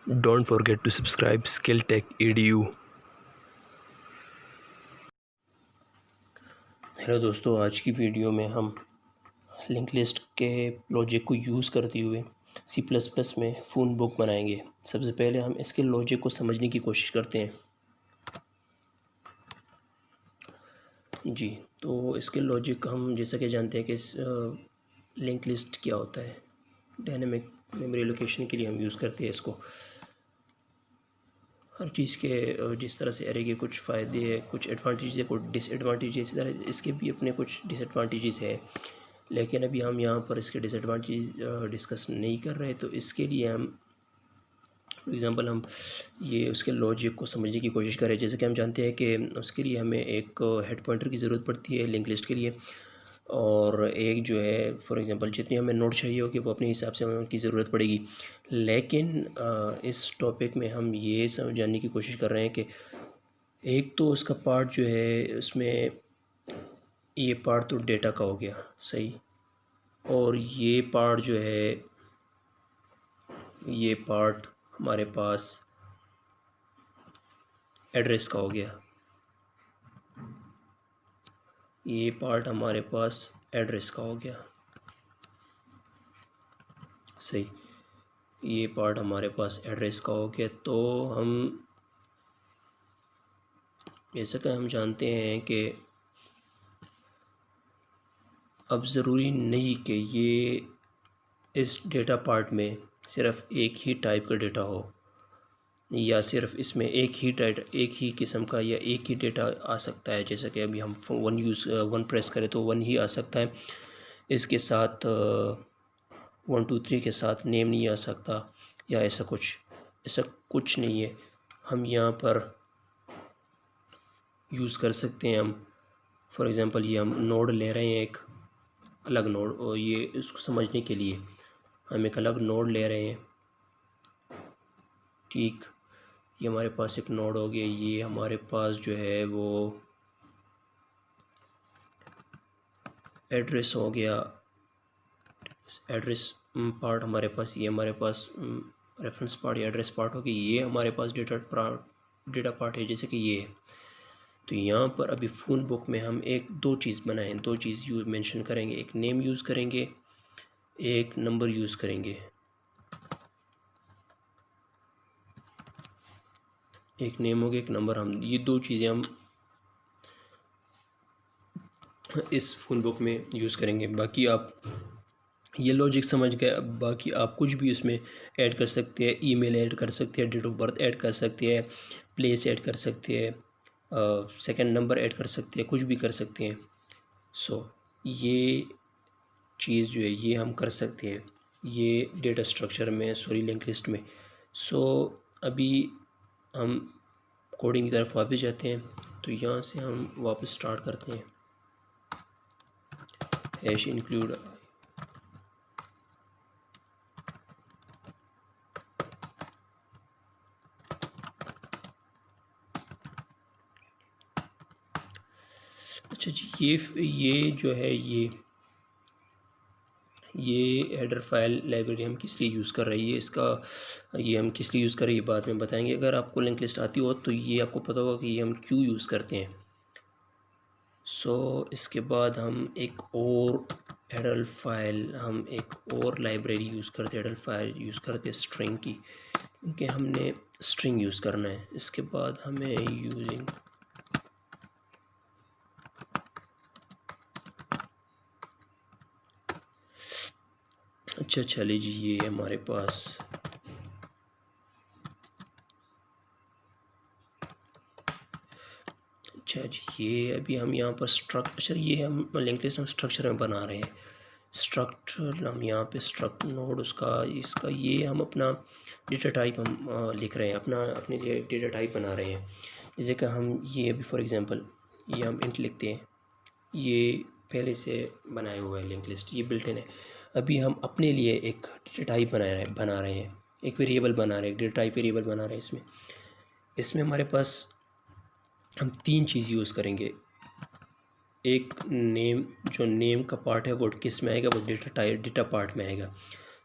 Don't forget to subscribe Skill Tech Edu। Hello दोस्तों, आज की वीडियो में हम लिंक लिस्ट के लॉजिक को यूज़ करते हुए सी प्लस प्लस में फ़ोन बुक बनाएंगे। सबसे पहले हम इसके लॉजिक को समझने की कोशिश करते हैं। जी, तो इसके लॉजिक हम जैसा कि जानते हैं कि लिंक लिस्ट क्या होता है। डायनेमिक मेमोरी लोकेशन के लिए हम यूज़ करते हैं इसको। हर चीज़ के जिस तरह से एरे के कुछ फ़ायदे हैं, कुछ एडवांटेज है, कुछ डिसएडवांटेज है, इसी तरह इसके भी अपने कुछ डिसएडवांटेजेस है। लेकिन अभी हम यहाँ पर इसके डिसएडवांटेज डिस्कस नहीं कर रहे। तो इसके लिए हम फॉर एग्ज़ाम्पल हम ये उसके लॉजिक को समझने की कोशिश करें। जैसे कि हम जानते हैं कि उसके लिए हमें एक हेड पॉइंटर की ज़रूरत पड़ती है लिंक लिस्ट के लिए, और एक जो है फॉर एग्ज़ाम्पल जितनी हमें नोट चाहिए होगी वो अपने हिसाब से हमें उनकी ज़रूरत पड़ेगी। लेकिन इस टॉपिक में हम ये समझ जानने की कोशिश कर रहे हैं कि एक तो उसका पार्ट जो है उसमें, ये पार्ट तो डेटा का हो गया सही, और ये पार्ट जो है, ये पार्ट हमारे पास एड्रेस का हो गया। ये पार्ट हमारे पास एड्रेस का हो गया सही, ये पार्ट हमारे पास एड्रेस का हो गया। तो हम जैसा कि हम जानते हैं कि अब ज़रूरी नहीं कि ये इस डेटा पार्ट में सिर्फ़ एक ही टाइप का डेटा हो, या सिर्फ इसमें एक ही किस्म का या एक ही डेटा आ सकता है। जैसा कि अभी हम वन प्रेस करें तो वन ही आ सकता है, इसके साथ 1 2 3 के साथ नेम नहीं आ सकता, या ऐसा कुछ नहीं है। हम यहाँ पर यूज़ कर सकते हैं। हम फॉर एग्ज़ाम्पल ये हम नोड ले रहे हैं, एक अलग नोड, और ये इसको समझने के लिए हम एक अलग नोड ले रहे हैं। ठीक, ये हमारे पास एक नोड हो गया। ये हमारे पास जो है वो एड्रेस हो गया। एड्रेस पार्ट हमारे पास, ये हमारे पास रेफरेंस पार्ट या एड्रेस पार्ट हो गया। ये हमारे पास डेटा पार्ट है जैसे कि ये है। तो यहाँ पर अभी फ़ोन बुक में हम दो चीज़ बनाएं, दो चीज़ यूज़ मेंशन करेंगे। एक नेम यूज़ करेंगे, एक नंबर यूज़ करेंगे। एक नेम हो गया, एक नंबर। हम ये दो चीज़ें हम इस फ़ोन बुक में यूज़ करेंगे। बाकी आप ये लॉजिक समझ गए। अब बाकी आप कुछ भी उसमें ऐड कर सकते हैं। ईमेल ऐड कर सकते हैं, डेट ऑफ बर्थ ऐड कर सकते हैं, प्लेस ऐड कर सकते हैं, सेकंड नंबर ऐड कर सकते हैं, कुछ भी कर सकते हैं। ये चीज़ जो है ये हम कर सकते हैं ये डेटा स्ट्रक्चर में, सॉरी लिंक लिस्ट में। अभी हम कोडिंग की तरफ वापस जाते हैं। तो यहाँ से हम वापस स्टार्ट करते हैं। हैश इंक्लूड, अच्छा जी, ये जो है ये हेडर फाइल लाइब्रेरी हम किस लिए यूज़ कर रहे हैं, ये हम किस लिए यूज़ कर रहे हैं ये बाद में बताएंगे। अगर आपको लिंक लिस्ट आती हो तो ये आपको पता होगा कि ये हम क्यों यूज़ करते हैं। इसके बाद हम एक और लाइब्रेरी यूज़ करते हैं, हेडर फाइल यूज़ करते हैं स्ट्रिंग की, क्योंकि हमने स्ट्रिंग यूज़ करना है। इसके बाद हमें यूजिंग, अच्छा चलिए जी, ये हमारे पास अच्छा जी, ये अभी हम यहाँ पर स्ट्रक्चर, ये हम लिंक लिस्ट हम स्ट्रक्चर में बना रहे हैं। स्ट्रक्चर हम यहाँ पे स्ट्रक्ट नोड उसका इसका ये हम अपना डेटा टाइप हम लिख रहे हैं, अपने लिए डेटा टाइप बना रहे हैं। जैसे कि हम ये अभी फॉर एग्जांपल ये हम इंट लिखते हैं, ये पहले से बनाया हुआ है लिंक लिस्ट, ये बिल्ट इन है। अभी हम अपने लिए एक डेटा टाइप बना रहे हैं, एक वेरिएबल बना रहे हैं, डेटा टाइप वेरिएबल बना रहे हैं। इसमें हमारे पास हम तीन चीज़ यूज़ करेंगे। एक नेम, जो नेम का पार्ट है वो किस में आएगा, वो डेटा पार्ट में आएगा।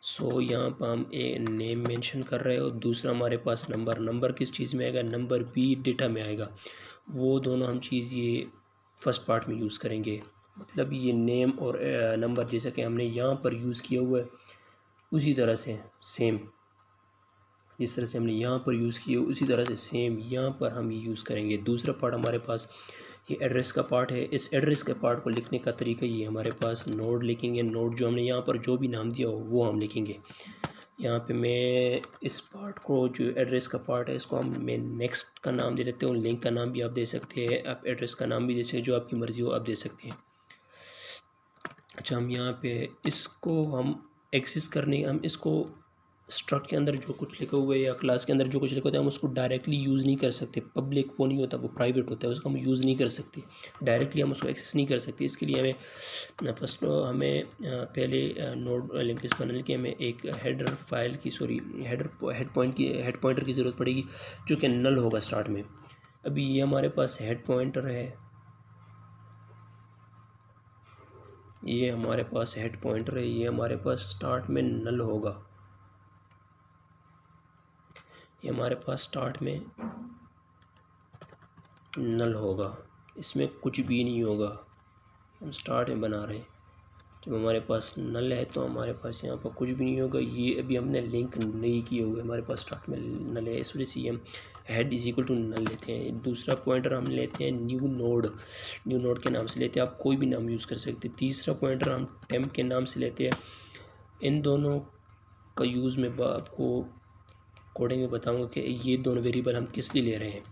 सो यहाँ पर हम नेम मेंशन कर रहे हैं और दूसरा हमारे पास नंबर किस चीज़ में आएगा, नंबर भी डेटा में आएगा। वो दोनों हम चीज़ ये फर्स्ट पार्ट में यूज़ करेंगे। मतलब ये नेम और नंबर जैसा कि हमने यहाँ पर यूज़ किया हुआ है उसी तरह से सेम, जिस तरह से हमने यहाँ पर यूज़ किया उसी तरह से सेम यहाँ पर हम ये यूज़ करेंगे। दूसरा पार्ट हमारे पास ये एड्रेस का पार्ट है। इस एड्रेस के पार्ट को लिखने का तरीका ये हमारे पास नोड लिखेंगे। नोड जो हमने यहाँ पर जो भी नाम दिया हो वो हम लिखेंगे। यहाँ पे मैं इस पार्ट को, जो एड्रेस का पार्ट है, इसको मैं नेक्स्ट का नाम दे देते हूँ। लिंक का नाम भी आप दे सकते हैं, आप एड्रेस का नाम भी दे सकते हैं, जो आपकी मर्ज़ी हो आप दे सकते हैं। अच्छा, हम यहाँ पे इसको हम एक्सेस करने, हम इसको स्ट्रक्ट के अंदर जो कुछ लिखा हुआ है या क्लास के अंदर जो कुछ लिखा होता है हम उसको डायरेक्टली यूज़ नहीं कर सकते। पब्लिक वो नहीं होता, वो प्राइवेट होता है, उसको हम यूज़ नहीं कर सकते। डायरेक्टली हम उसको एक्सेस नहीं कर सकते। इसके लिए हमें फर्स्ट हमें पहले नोड लिंक बनाने के हमें एक हेडर फाइल की हेड पॉइंटर की ज़रूरत पड़ेगी, जो कि नल होगा स्टार्ट में। अभी ये हमारे पास हेड पॉइंटर है, ये हमारे पास हेड पॉइंटर है, ये हमारे पास स्टार्ट में नल होगा, ये हमारे पास स्टार्ट में नल होगा, इसमें कुछ भी नहीं होगा। हम स्टार्ट में बना रहे हैं, जब हमारे पास नल है तो हमारे पास यहाँ पर कुछ भी नहीं होगा। ये अभी हमने लिंक नहीं किए हुए, हमारे पास स्टार्ट में नल है, इस वजह से हम head is equal to null लेते हैं। दूसरा पॉइंटर हम लेते हैं न्यू नोड के नाम से लेते हैं, आप कोई भी नाम यूज़ कर सकते हैं। तीसरा पॉइंटर हम टेम्प के नाम से लेते हैं। इन दोनों का यूज़ मैं आपको कोडिंग में बताऊंगा कि ये दोनों वेरिएबल हम किस लिए ले रहे हैं।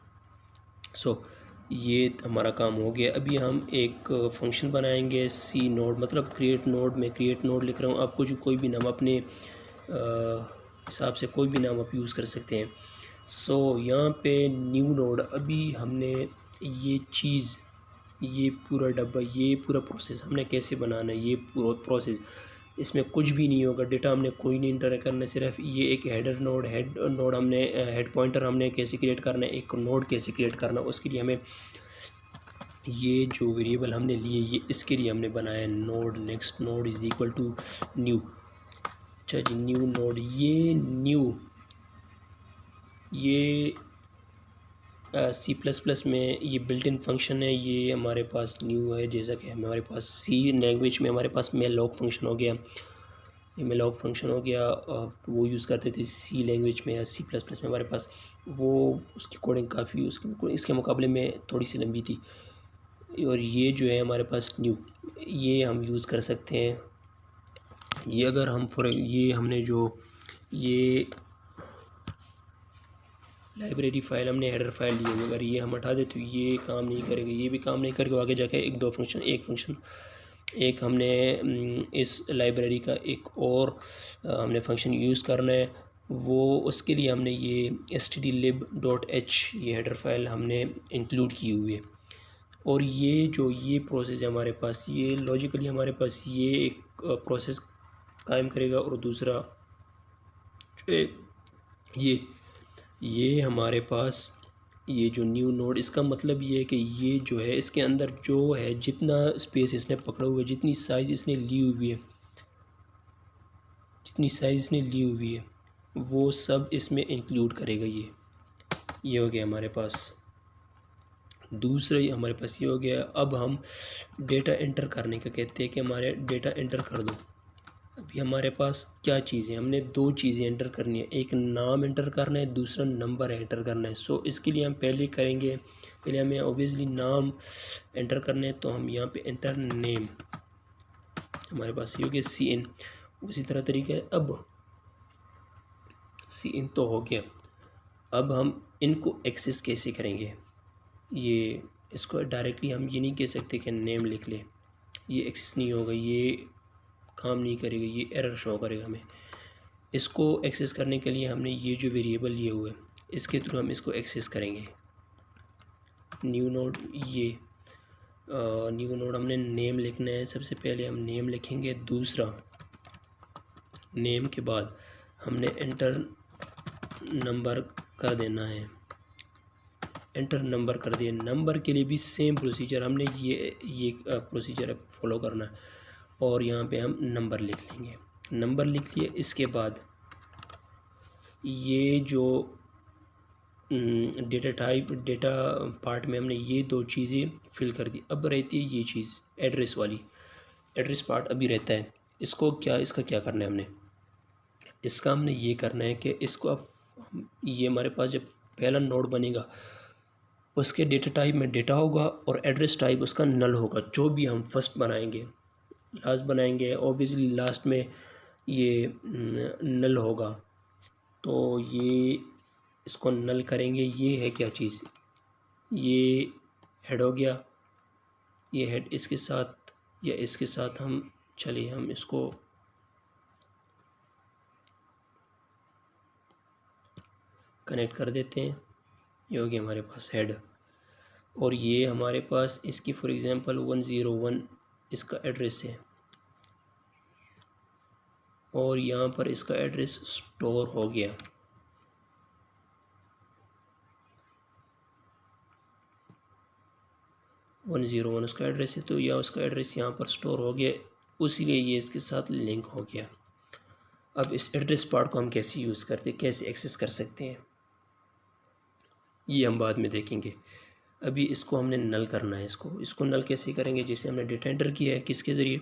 सो ये हमारा काम हो गया। अभी हम एक फंक्शन बनाएंगे सी नोड, मतलब क्रिएट नोड में क्रिएट नोड लिख रहा हूँ। आपको जो कोई भी नाम अपने हिसाब से कोई भी नाम आप यूज़ कर सकते हैं। सो यहाँ पे न्यू नोड, अभी हमने ये चीज़, ये पूरा डब्बा, ये पूरा प्रोसेस हमने कैसे बनाना है, ये पूरा प्रोसेस, इसमें कुछ भी नहीं होगा, डेटा हमने कोई नहीं इंटर करना, सिर्फ ये एक हेड नोड हमने हेड पॉइंटर हमने कैसे क्रिएट करना है, एक नोड कैसे क्रिएट करना है, उसके लिए हमें ये जो वेरिएबल हमने लिए ये इसके लिए हमने बनाया node next node is equal to new. अच्छा जी, न्यू नोड, ये न्यू ये C++ में ये बिल्ट इन फंक्शन है, ये हमारे पास न्यू है। जैसा कि हमारे पास सी लैंग्वेज में हमारे पास मेलॉग फंक्शन हो गया, ये मेलॉग फंक्शन हो गया, वो यूज़ करते थे सी लैंग्वेज में या C++ में हमारे पास, वो उसकी कोडिंग काफ़ी इसके मुकाबले में थोड़ी सी लंबी थी। और ये जो है हमारे पास न्यू, ये हम यूज़ कर सकते हैं। ये अगर हम ये हमने जो ये लाइब्रेरी फ़ाइल हमने हेडर फाइल ली हुई, अगर ये हम हटा दें तो ये काम नहीं करेगा, ये भी काम नहीं करेगा। आगे जाके एक हमने इस लाइब्रेरी का एक और हमने फंक्शन यूज़ करना है, वो उसके लिए हमने ये stdlib.h ये हेडर फाइल हमने इंक्लूड की हुई है। और ये प्रोसेस है हमारे पास, ये लॉजिकली हमारे पास ये एक प्रोसेस कायम करेगा। और दूसरा ये हमारे पास ये जो न्यू नोड, इसका मतलब ये है कि ये जो है इसके अंदर जो है जितना स्पेस इसने पकड़ा हुआ है, जितनी साइज़ इसने ली हुई है वो सब इसमें इंक्लूड करेगा। ये हो गया हमारे पास। दूसरा ही हमारे पास ये हो गया। अब हम डेटा एंटर करने का कहते हैं कि हमारे डेटा एंटर कर दो। अभी हमारे पास क्या चीज़ है, हमने दो चीज़ें एंटर करनी है, एक नाम एंटर करना है, दूसरा नंबर एंटर करना है। सो इसके लिए हम पहले हमें ऑब्वियसली नाम एंटर करना है, तो हम यहाँ पे एंटर नेम, हमारे पास ये हो गया CN। उसी तरह तरीका है, अब CN तो हो गया। अब हम इनको एक्सेस कैसे करेंगे, ये इसको डायरेक्टली हम ये नहीं कह सकते कि नेम लिख ले, ये एक्सेस नहीं होगा, ये काम नहीं करेगा, ये एरर शो करेगा हमें। इसको एक्सेस करने के लिए हमने ये जो वेरिएबल लिए हुए इसके थ्रू हम इसको एक्सेस करेंगे। न्यू नोड, ये न्यू नोड हमने नेम लिखना है, सबसे पहले हम नेम लिखेंगे। दूसरा नेम के बाद हमने एंटर नंबर कर देना है, एंटर नंबर कर दिया। नंबर के लिए भी सेम प्रोसीजर हमने ये प्रोसीजर फॉलो करना है और यहाँ पे हम नंबर लिख लेंगे। नंबर लिख लिया। इसके बाद ये जो डेटा टाइप डेटा पार्ट में हमने ये दो चीज़ें फिल कर दी। अब रहती है ये चीज़ एड्रेस वाली, एड्रेस पार्ट अभी रहता है। इसका क्या करना है हमने, इसका हमने ये करना है कि इसको अब ये हमारे पास जब पहला नोड बनेगा उसके डेटा टाइप में डेटा होगा और एड्रेस टाइप उसका नल होगा। जो भी हम फर्स्ट बनाएंगे लास्ट बनाएंगे, ऑब्वियसली लास्ट में ये नल होगा। तो ये इसको नल करेंगे। ये है क्या चीज़, ये हेड हो गया। ये हेड इसके साथ या इसके साथ हम चलिए हम इसको कनेक्ट कर देते हैं। ये हो गया हमारे पास हेड। और ये हमारे पास इसकी फॉर एग्ज़ाम्पल 101 इसका एड्रेस है और यहाँ पर इसका एड्रेस स्टोर हो गया। वन 101 उसका एड्रेस है, तो या उसका एड्रेस यहाँ पर स्टोर हो गया, उसीलिए ये इसके साथ लिंक हो गया। अब इस एड्रेस पार्ट को हम कैसे यूज़ करते हैं, कैसे एक्सेस कर सकते हैं, ये हम बाद में देखेंगे। अभी इसको हमने नल करना है। इसको नल कैसे करेंगे, जैसे हमने डेटा एंटर किया है किसके ज़रिए,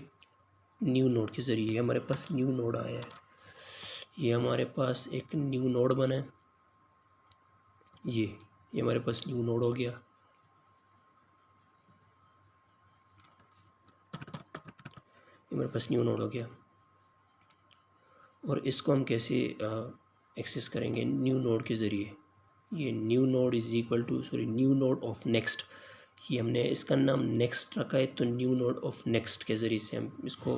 न्यू नोड के ज़रिए। हमारे पास न्यू नोड आया है, ये हमारे पास एक न्यू नोड बना है। ये हमारे पास न्यू नोड हो गया। हमारे पास न्यू नोड हो गया। और इसको हम कैसे एक्सेस करेंगे, न्यू नोड के ज़रिए। ये new node is equal to new node of next. ये हमने इसका नाम नेक्स्ट रखा है, तो न्यू नोड ऑफ नेक्स्ट के ज़रिए से हम इसको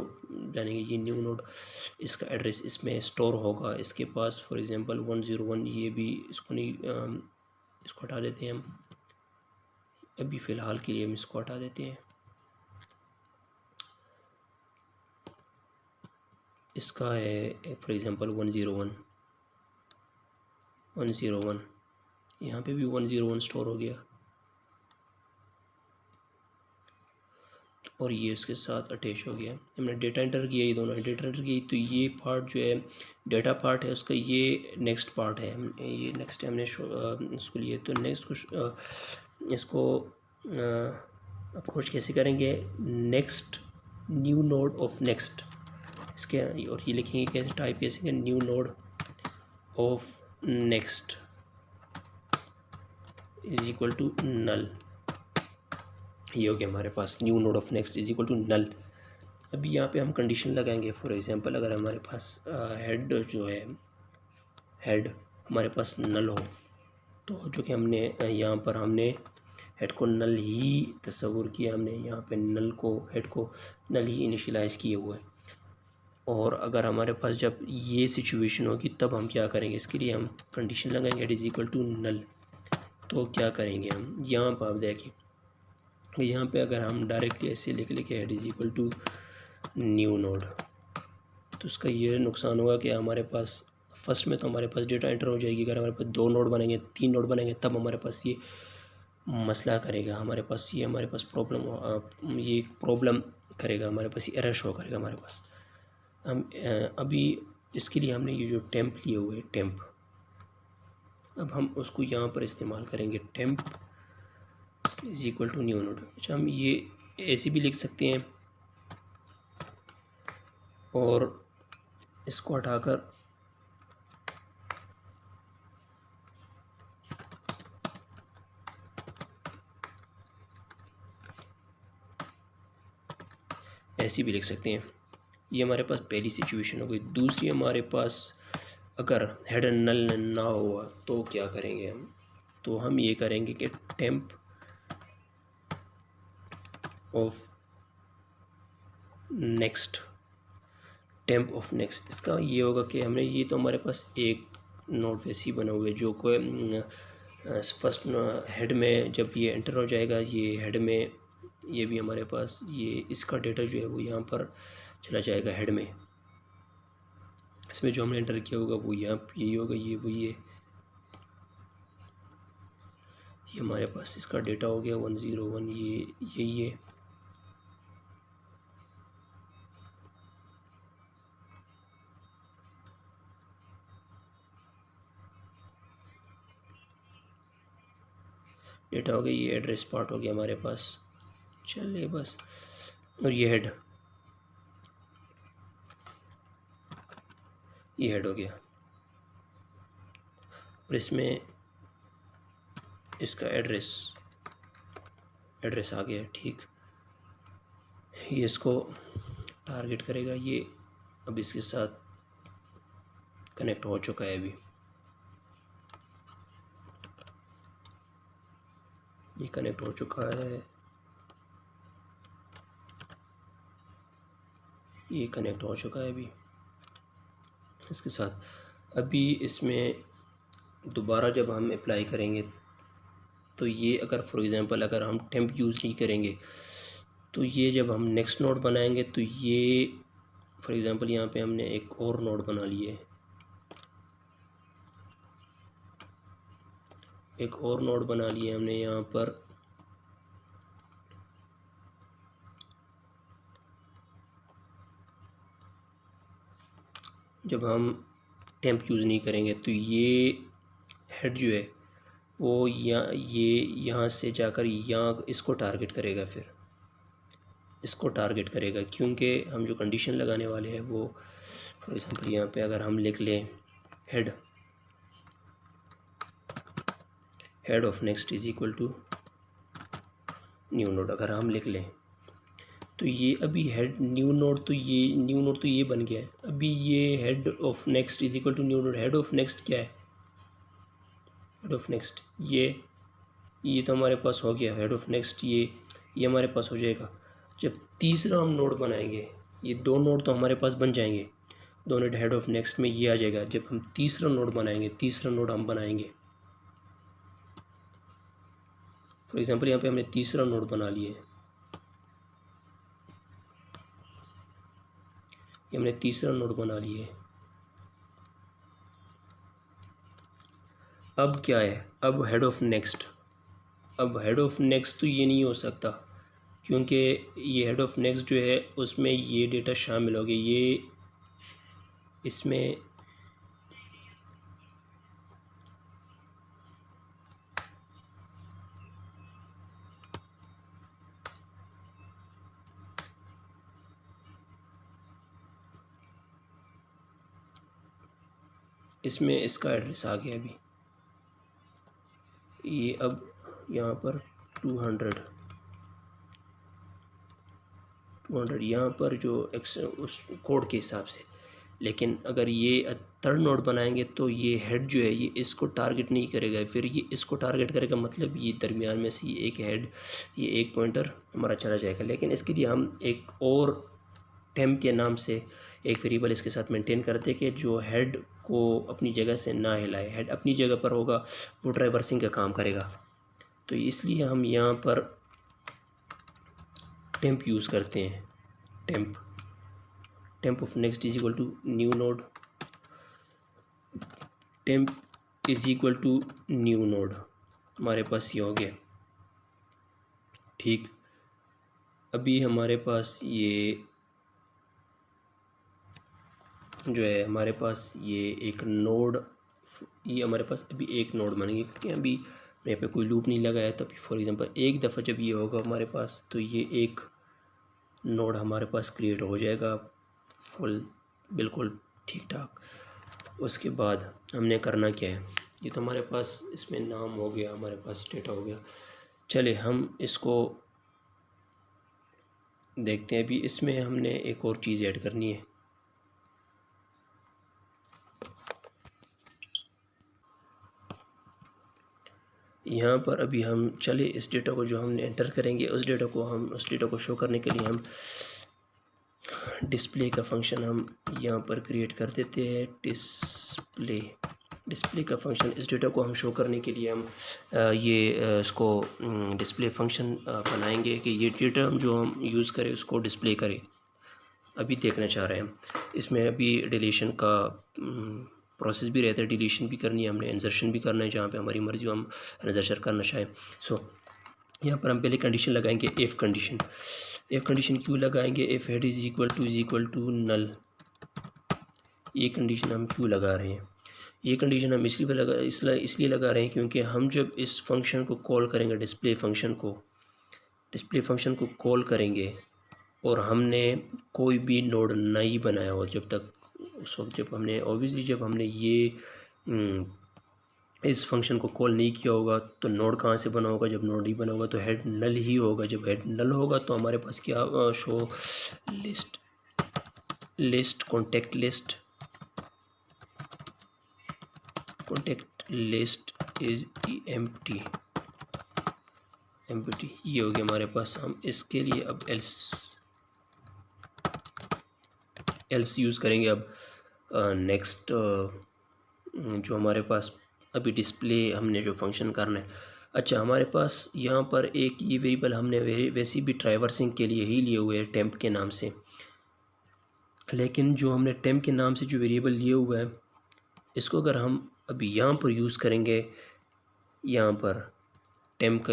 जानेंगे। ये न्यू नोड, इसका एड्रेस इसमें स्टोर होगा इसके पास फॉर एग्ज़ाम्पल 101। ये भी इसको नहीं, इसको हटा देते हैं हम, अभी फ़िलहाल के लिए हम इसको हटा देते हैं। इसका है फॉर एग्ज़ाम्पल 101 यहाँ पे भी 101 स्टोर हो गया और ये उसके साथ अटैच हो गया। हमने डेटा एंटर किया, ये दोनों डेटा एंटर की, तो ये पार्ट जो है डेटा पार्ट है उसका, ये नेक्स्ट पार्ट है। ये नेक्स्ट हमने इसको लिए, तो नेक्स्ट इसको अप्रोच कैसे करेंगे, next new node of next इसके, और ये लिखेंगे कैसे, टाइप कैसे, new node of next is equal to null. ये हो गया हमारे पास new node of next is equal to null. अभी यहाँ पे हम कंडीशन लगाएंगे। फॉर एग्जांपल अगर हमारे पास हेड जो है, हेड हमारे पास नल हो, तो जो कि हमने यहाँ पर हमने हेड को नल ही तस्वुर किया, हमने यहाँ पे नल को, हेड को नल ही इनिशियलाइज़ किए हुए। और अगर हमारे पास जब ये सिचुएशन होगी तब हम क्या करेंगे, इसके लिए हम कंडीशन लगाएंगे head is equal to null. तो क्या करेंगे हम, यहाँ पर आप देखें, यहाँ पे अगर हम डायरेक्टली ऐसे लिख लेके head is equal to new node, तो उसका ये नुकसान होगा कि हमारे पास फर्स्ट में तो हमारे पास डेटा एंटर हो जाएगी। अगर हमारे पास 2 नोड बनेंगे, 3 नोड बनेंगे, तब हमारे पास ये मसला करेगा, हमारे पास प्रॉब्लम, ये प्रॉब्लम करेगा, हमारे पास ये एरर शो करेगा हमारे पास। हम अभी इसके लिए हमने ये जो टेम्प लिए हुए टेम्प, अब हम उसको यहाँ पर इस्तेमाल करेंगे। Temp is equal to new node. अच्छा, हम ये ऐसे भी लिख सकते हैं और इसको हटाकर ऐसे भी लिख सकते हैं। ये हमारे पास पहली सिचुएशन हो गई। दूसरी, हमारे पास अगर हेड नल ना हुआ तो क्या करेंगे हम, तो हम ये करेंगे कि temp of next, temp of next, इसका ये होगा कि हमने, ये तो हमारे पास एक नोड वैसे ही बना हुआ है जो कोई फर्स्ट हेड में जब ये एंटर हो जाएगा, ये हेड में, ये भी हमारे पास ये इसका डेटा जो है वो यहाँ पर चला जाएगा हेड में। इसमें जो हमने एंटर किया होगा वो यहाँ यही होगा, ये वही है। ये हमारे पास इसका डेटा हो गया 101, ये यही है। डेटा हो गया, ये एड्रेस पार्ट हो गया हमारे पास, चलिए बस। और ये हेड हो गया, और इसमें इसका एड्रेस आ गया, ठीक। ये इसको टारगेट करेगा, ये अब इसके साथ कनेक्ट हो चुका है, अभी ये कनेक्ट हो चुका है, ये कनेक्ट हो चुका है अभी इसके साथ। अभी इसमें दोबारा जब हम अप्लाई करेंगे तो ये अगर फॉर एग्ज़ाम्पल अगर हम टेम्प यूज़ नहीं करेंगे तो ये जब हम नेक्स्ट नोड बनाएंगे तो ये फॉर एग्ज़ाम्पल यहाँ पे हमने एक और नोड बना लिए, एक और नोड बना लिए हमने यहाँ पर, जब हम टेम्प यूज़ नहीं करेंगे तो ये हेड जो है वो यहाँ से जाकर यहाँ इसको टारगेट करेगा, फिर इसको टारगेट करेगा, क्योंकि हम जो कंडीशन लगाने वाले हैं वो फॉर एग्ज़ाम्पल यहाँ पे अगर हम लिख लें head of next is equal to new node, अगर हम लिख लें तो ये अभी हेड न्यू नोड तो ये बन गया है। अभी ये head of next is equal to new node, head of next क्या है, हेड ऑफ नेक्स्ट ये तो हमारे पास हो गया, हेड ऑफ नेक्स्ट ये हमारे पास हो जाएगा। जब तीसरा हम नोड बनाएंगे, ये दो नोड तो हमारे पास बन जाएंगे, दो नोड हेड ऑफ नेक्स्ट में ये आ जाएगा। जब हम तीसरा नोड बनाएंगे फॉर एग्ज़ाम्पल यहाँ पे हमने तीसरा नोड बना लिए, हमने तीसरा नोड बना लिए। अब क्या है, अब हेड ऑफ नेक्स्ट तो ये नहीं हो सकता, क्योंकि ये हेड ऑफ नेक्स्ट जो है उसमें ये डेटा शामिल हो गया, ये इसमें इसका एड्रेस आ गया अभी, ये अब यहाँ पर 200 यहाँ पर जो उस कोड के हिसाब से। लेकिन अगर ये थर्ड नोड बनाएंगे तो ये हेड जो है ये इसको टारगेट नहीं करेगा, फिर ये इसको टारगेट करेगा, मतलब ये दरमियान में से ये एक हेड, ये एक पॉइंटर हमारा चला जाएगा। लेकिन इसके लिए हम एक और टेम्प के नाम से एक वेरिएबल इसके साथ मेंटेन करते कि जो हेड को अपनी जगह से ना हिलाए, हेड अपनी जगह पर होगा, वो ट्रैवर्सिंग का काम करेगा। तो इसलिए हम यहाँ पर टेम्प यूज़ करते हैं, temp of next is equal to new node, temp is equal to new node, हमारे पास ये हो गया, ठीक। अभी हमारे पास ये जो है हमारे पास ये एक नोड, ये हमारे पास अभी एक नोड बनेगी, क्योंकि अभी यहाँ पे कोई लूप नहीं लगाया। तो अभी फॉर एग्जांपल एक दफ़ा जब ये होगा हमारे पास, तो ये एक नोड हमारे पास क्रिएट हो जाएगा फुल, बिल्कुल ठीक ठाक। उसके बाद हमने करना क्या है, ये तो हमारे पास इसमें नाम हो गया, हमारे पास डेटा हो गया। चले हम इसको देखते हैं। अभी इसमें हमने एक और चीज़ ऐड करनी है, यहाँ पर अभी हम चले इस डेटा को जो हमने एंटर करेंगे, उस डेटा को शो करने के लिए हम डिस्प्ले का फंक्शन हम यहाँ पर क्रिएट कर देते हैं। डिस्प्ले का फंक्शन, इस डेटा को हम शो करने के लिए हम इसको डिस्प्ले फंक्शन बनाएंगे कि ये डेटा जो हम यूज़ करें उसको डिस्प्ले करें। अभी देखना चाह रहे हैं हम इसमें अभी डिलीशन का प्रोसेस भी रहता है, डिलीशन भी करनी है हमने, इंसर्शन भी करना है, जहाँ पे हमारी मर्ज़ी हम इंसर्शन करना चाहें। सो यहाँ पर हम पहले कंडीशन लगाएंगे, इफ़ कंडीशन क्यों लगाएंगे, if head is equal to null. ये कंडीशन हम क्यों लगा रहे हैं, ये कंडीशन हम इसलिए लगा रहे हैं क्योंकि हम जब इस फंक्शन को कॉल करेंगे, डिस्प्ले फंक्शन को कॉल करेंगे और हमने कोई भी नोड नहीं बनाया हो जब तक, उस वक्त जब हमने ऑब्वियसली जब हमने ये इस फंक्शन को कॉल नहीं किया होगा तो नोड कहाँ से बना होगा? जब नोड नहीं बना होगा तो हेड नल ही होगा। जब हेड नल होगा तो हमारे पास क्या show list contact list is empty ये हो गया हमारे पास। हम इसके लिए अब एल्स यूज़ करेंगे। अब नेक्स्ट जो हमारे पास अभी डिस्प्ले हमने जो फंक्शन करना है, अच्छा हमारे पास यहाँ पर एक ये वेरिएबल हमने वैसे भी ट्रैवर्सिंग के लिए ही लिए हुए हैं टेम्प के नाम से, लेकिन जो हमने टेम्प के नाम से जो वेरिएबल लिए हुआ है इसको अगर हम अभी यहाँ पर यूज़ करेंगे, यहाँ पर टेम्प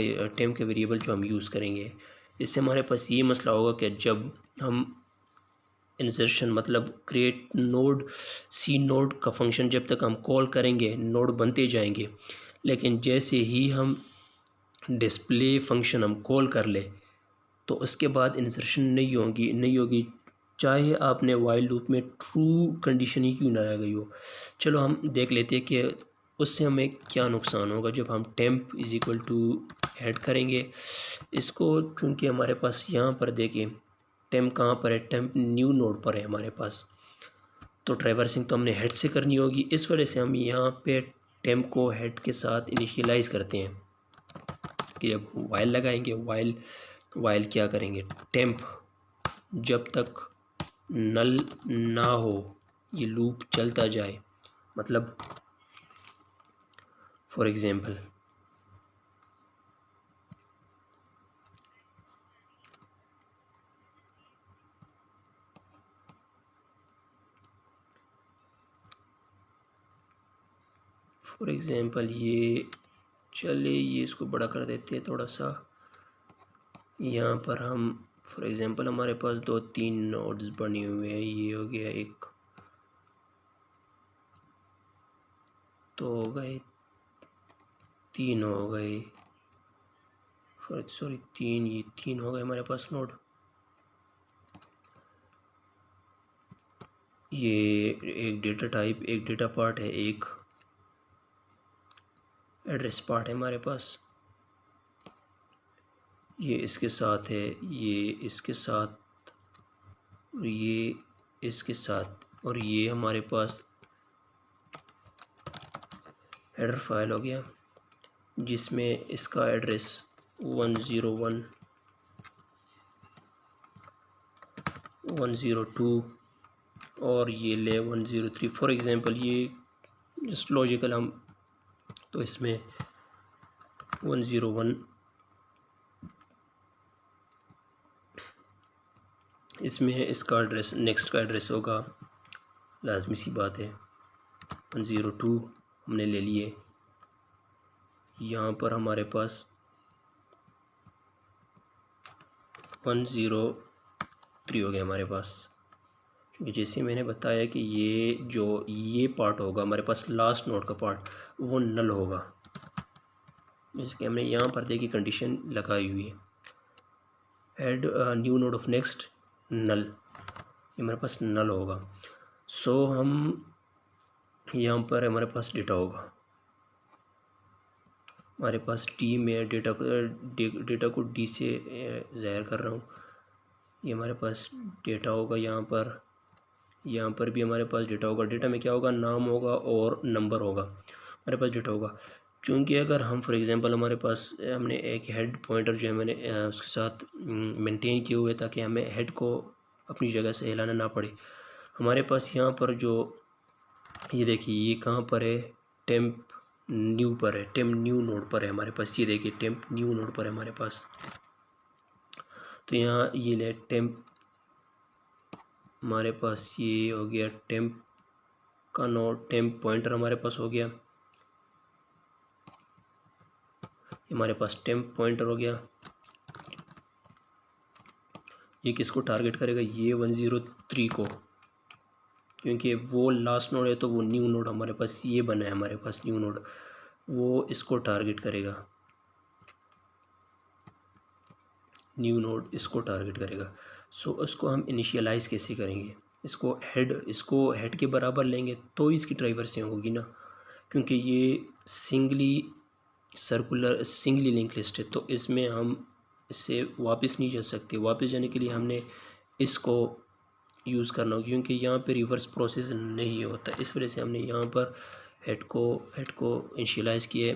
का वेरिएबल जो हम यूज़ करेंगे, इससे हमारे पास ये मसला होगा कि जब हम इंसर्शन मतलब क्रिएट नोड सी नोड का फंक्शन जब तक हम कॉल करेंगे नोड बनते जाएंगे, लेकिन जैसे ही हम डिस्प्ले फंक्शन हम कॉल कर ले तो उसके बाद इंसर्शन नहीं होगी चाहे आपने वाइल लूप में ट्रू कंडीशन ही क्यों ना आ गई हो। चलो हम देख लेते हैं कि उससे हमें क्या नुकसान होगा जब हम temp is equal to head करेंगे इसको। चूँकि हमारे पास यहाँ पर देखें टेम्प कहाँ पर है, टेम्प न्यू नोड पर है हमारे पास, तो ट्रैवर्सिंग तो हमने हेड से करनी होगी। इस वजह से हम यहाँ पे टेम्प को हेड के साथ इनिशियलाइज करते हैं कि जब वाइल लगाएंगे वाइल क्या करेंगे, टेम्प जब तक नल ना हो ये लूप चलता जाए। मतलब फॉर एग्ज़ाम्पल ये चले, ये इसको बड़ा कर देते हैं थोड़ा सा। यहाँ पर हम फॉर एग्ज़ाम्पल हमारे पास 2-3 नोड्स बने हुए हैं, ये हो गया एक, तो हो गए 3 हो गए, सॉरी 3, ये 3 हो गए हमारे पास नोड। ये एक डेटा टाइप, एक डेटा पार्ट है, एक एड्रेस पार्ट है हमारे पास। ये इसके साथ है, ये इसके साथ, और ये इसके साथ, और ये हमारे पास हेडर फाइल हो गया जिसमें इसका एड्रेस 101, 102 और ये ले 103 फॉर एग्ज़ाम्पल। ये जस्ट लॉजिकल हम तो इसमें 101 इसमें इसका एड्रेस नेक्स्ट का एड्रेस होगा, लाजमी सी बात है। 102 हमने ले लिए। यहाँ पर हमारे पास 103 हो गया हमारे पास, क्योंकि जैसे मैंने बताया कि ये पार्ट होगा हमारे पास लास्ट नोड का पार्ट, वो नल होगा। जैसे कि हमने यहाँ पर देखी कंडीशन लगाई हुई है, add new node of next null, ये हमारे पास नल होगा। सो हम यहाँ पर हमारे पास डेटा होगा, हमारे पास डी में डेटा को डी से ज़ाहिर कर रहा हूँ। ये हमारे पास डेटा होगा, यहाँ पर भी हमारे पास डेटा होगा। डेटा में क्या होगा, नाम होगा और नंबर होगा, हमारे पास डेटा होगा। चूँकि अगर हम फॉर एग्ज़ाम्पल हमारे पास हमने एक हेड पॉइंटर जो है मैंने उसके साथ मेंटेन किए हुए ताकि हमें हेड को अपनी जगह से हिलाना ना पड़े। हमारे पास यहाँ पर जो ये देखिए ये कहाँ पर है, टेम्प न्यू पर है, टेम्प न्यू नोड पर है हमारे पास। ये देखिए टेम्प न्यू नोड पर है हमारे पास। तो यहाँ ये ले टेम्प, हमारे पास ये हो गया टेम्प का नोड, टेम्प पॉइंटर हमारे पास हो गया, हमारे पास टेम्प पॉइंटर हो गया। ये किसको टारगेट करेगा, ये 103 को, क्योंकि वो लास्ट नोड है तो वो न्यू नोड हमारे पास ये बना है, हमारे पास न्यू नोड, वो इसको टारगेट करेगा, न्यू नोड इसको टारगेट करेगा। सो उसको हम इनिशियलाइज़ कैसे करेंगे, इसको हेड के बराबर लेंगे तो इसकी ट्राइवर्सिंग होगी ना, क्योंकि ये सिंगली लिंक लिस्ट है, तो इसमें हम इससे वापस नहीं जा सकते। वापस जाने के लिए हमने इसको यूज़ करना होगा, क्योंकि यहाँ पे रिवर्स प्रोसेस नहीं होता। इस वजह से हमने यहाँ पर हेड को इनिशियलाइज़ किया,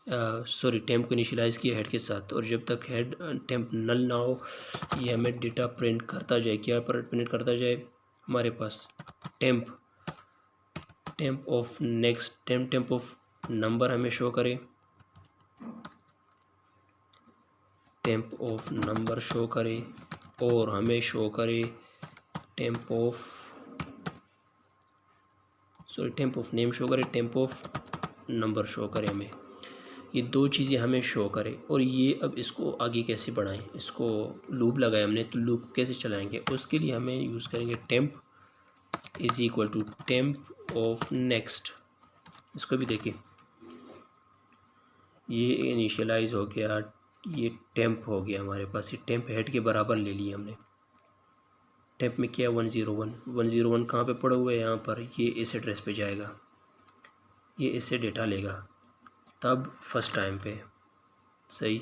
टेम्प को इनिशियलाइज़ किया हेड के साथ, और जब तक हेड टेम्प नल ना हो ये हमें डेटा प्रिंट करता जाए। क्या पर प्रिंट करता जाए, हमारे पास temp of next, temp of number हमें शो करे, टेम्प ऑफ नंबर शो करे, और हमें शो करे टेम्प ऑफ नेम शो करे, टेम्प ऑफ नंबर शो करे हमें। ये दो चीज़ें हमें शो करे। और ये अब इसको आगे कैसे बढ़ाएं, इसको लूप लगाए हमने, तो लूप कैसे चलाएंगे, उसके लिए हमें यूज़ करेंगे temp is equal to temp of next. इसको भी देखिए, ये इनिशियलाइज हो गया, ये टेम्प हो गया हमारे पास, ये टेम्प हेड के बराबर ले लिया हमने। टेम्प में क्या है 101 कहाँ पे पड़ा हुआ है, यहाँ पर, ये इस एड्रेस पे जाएगा, ये इससे डेटा लेगा, तब फर्स्ट टाइम पे, सही,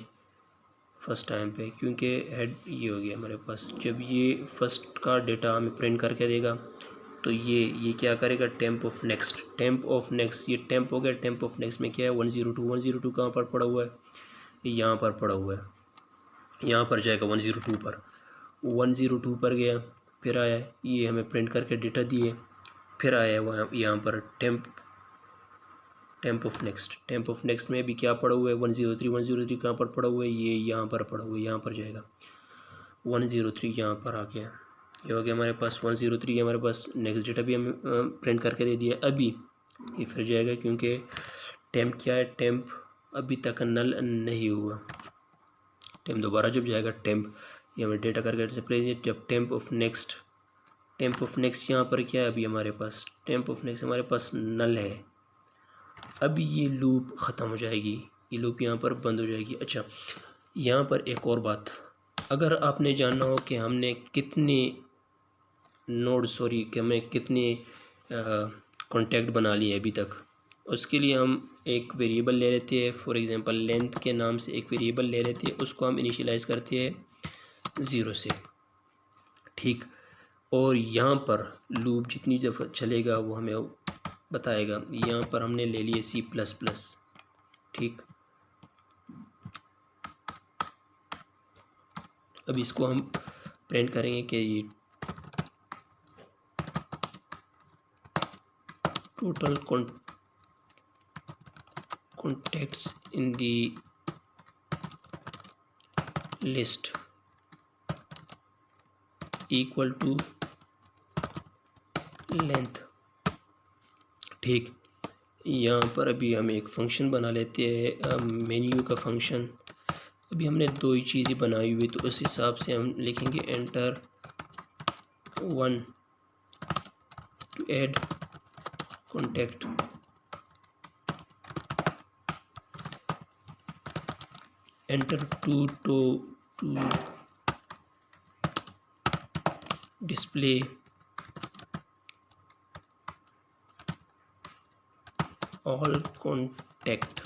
फर्स्ट टाइम पे, क्योंकि हेड ये हो गया हमारे पास। जब ये फर्स्ट का डेटा हमें प्रिंट करके देगा तो ये क्या करेगा, टेम्प ऑफ नेक्स्ट, ये टेम्प हो गया। टेम्प ऑफ नेक्स्ट में क्या है 102 कहाँ पर पड़ा हुआ है, यहाँ पर पड़ा हुआ है, यहाँ पर जाएगा 102 पर गया, फिर आया, ये हमें प्रिंट करके डेटा दिए, फिर आया वहाँ यहाँ पर टेम्प ऑफ नेक्स्ट में भी क्या पड़ा हुआ है 103 कहाँ पर पड़ा हुआ है, ये यहाँ पर पड़ा हुआ है, यहाँ पर जाएगा 103, यहाँ पर आ गया, ये हो गया हमारे पास 103। हमारे पास नेक्स्ट डेटा भी हमें प्रिंट करके दे दिया। अभी ये फिर जाएगा, क्योंकि टेम्प क्या है, टेम्प अभी तक नल नहीं हुआ। टेम्प दोबारा जब जाएगा, टेम्प ये हमें डेटा करके डिस्प्ले, जब टेम्प ऑफ नेक्स्ट यहाँ पर क्या है, अभी हमारे पास टेम्प ऑफ नेक्स्ट हमारे पास नल है। अब ये लूप ख़त्म हो जाएगी, ये लूप यहाँ पर बंद हो जाएगी। अच्छा, यहाँ पर एक और बात, अगर आपने जानना हो कि हमने कितने कॉन्टैक्ट बना लिए अभी तक, उसके लिए हम एक वेरिएबल ले लेते हैं, फॉर एग्जांपल लेंथ के नाम से एक वेरिएबल ले लेते हैं, उसको हम इनिशियलाइज़ करते हैं 0 से, ठीक। और यहाँ पर लूप जितनी दफ़ा चलेगा वो हमें बताएगा। यहाँ पर हमने ले लिए C++, ठीक। अब इसको हम प्रिंट करेंगे कि ये total contacts in the list equal to length, ठीक। यहाँ पर अभी हम एक फंक्शन बना लेते हैं, मेन्यू का फंक्शन। अभी हमने दो ही चीज़ें बनाई हुई, तो उस हिसाब से हम लिखेंगे enter 1 to add contact, enter 2 to display all contact.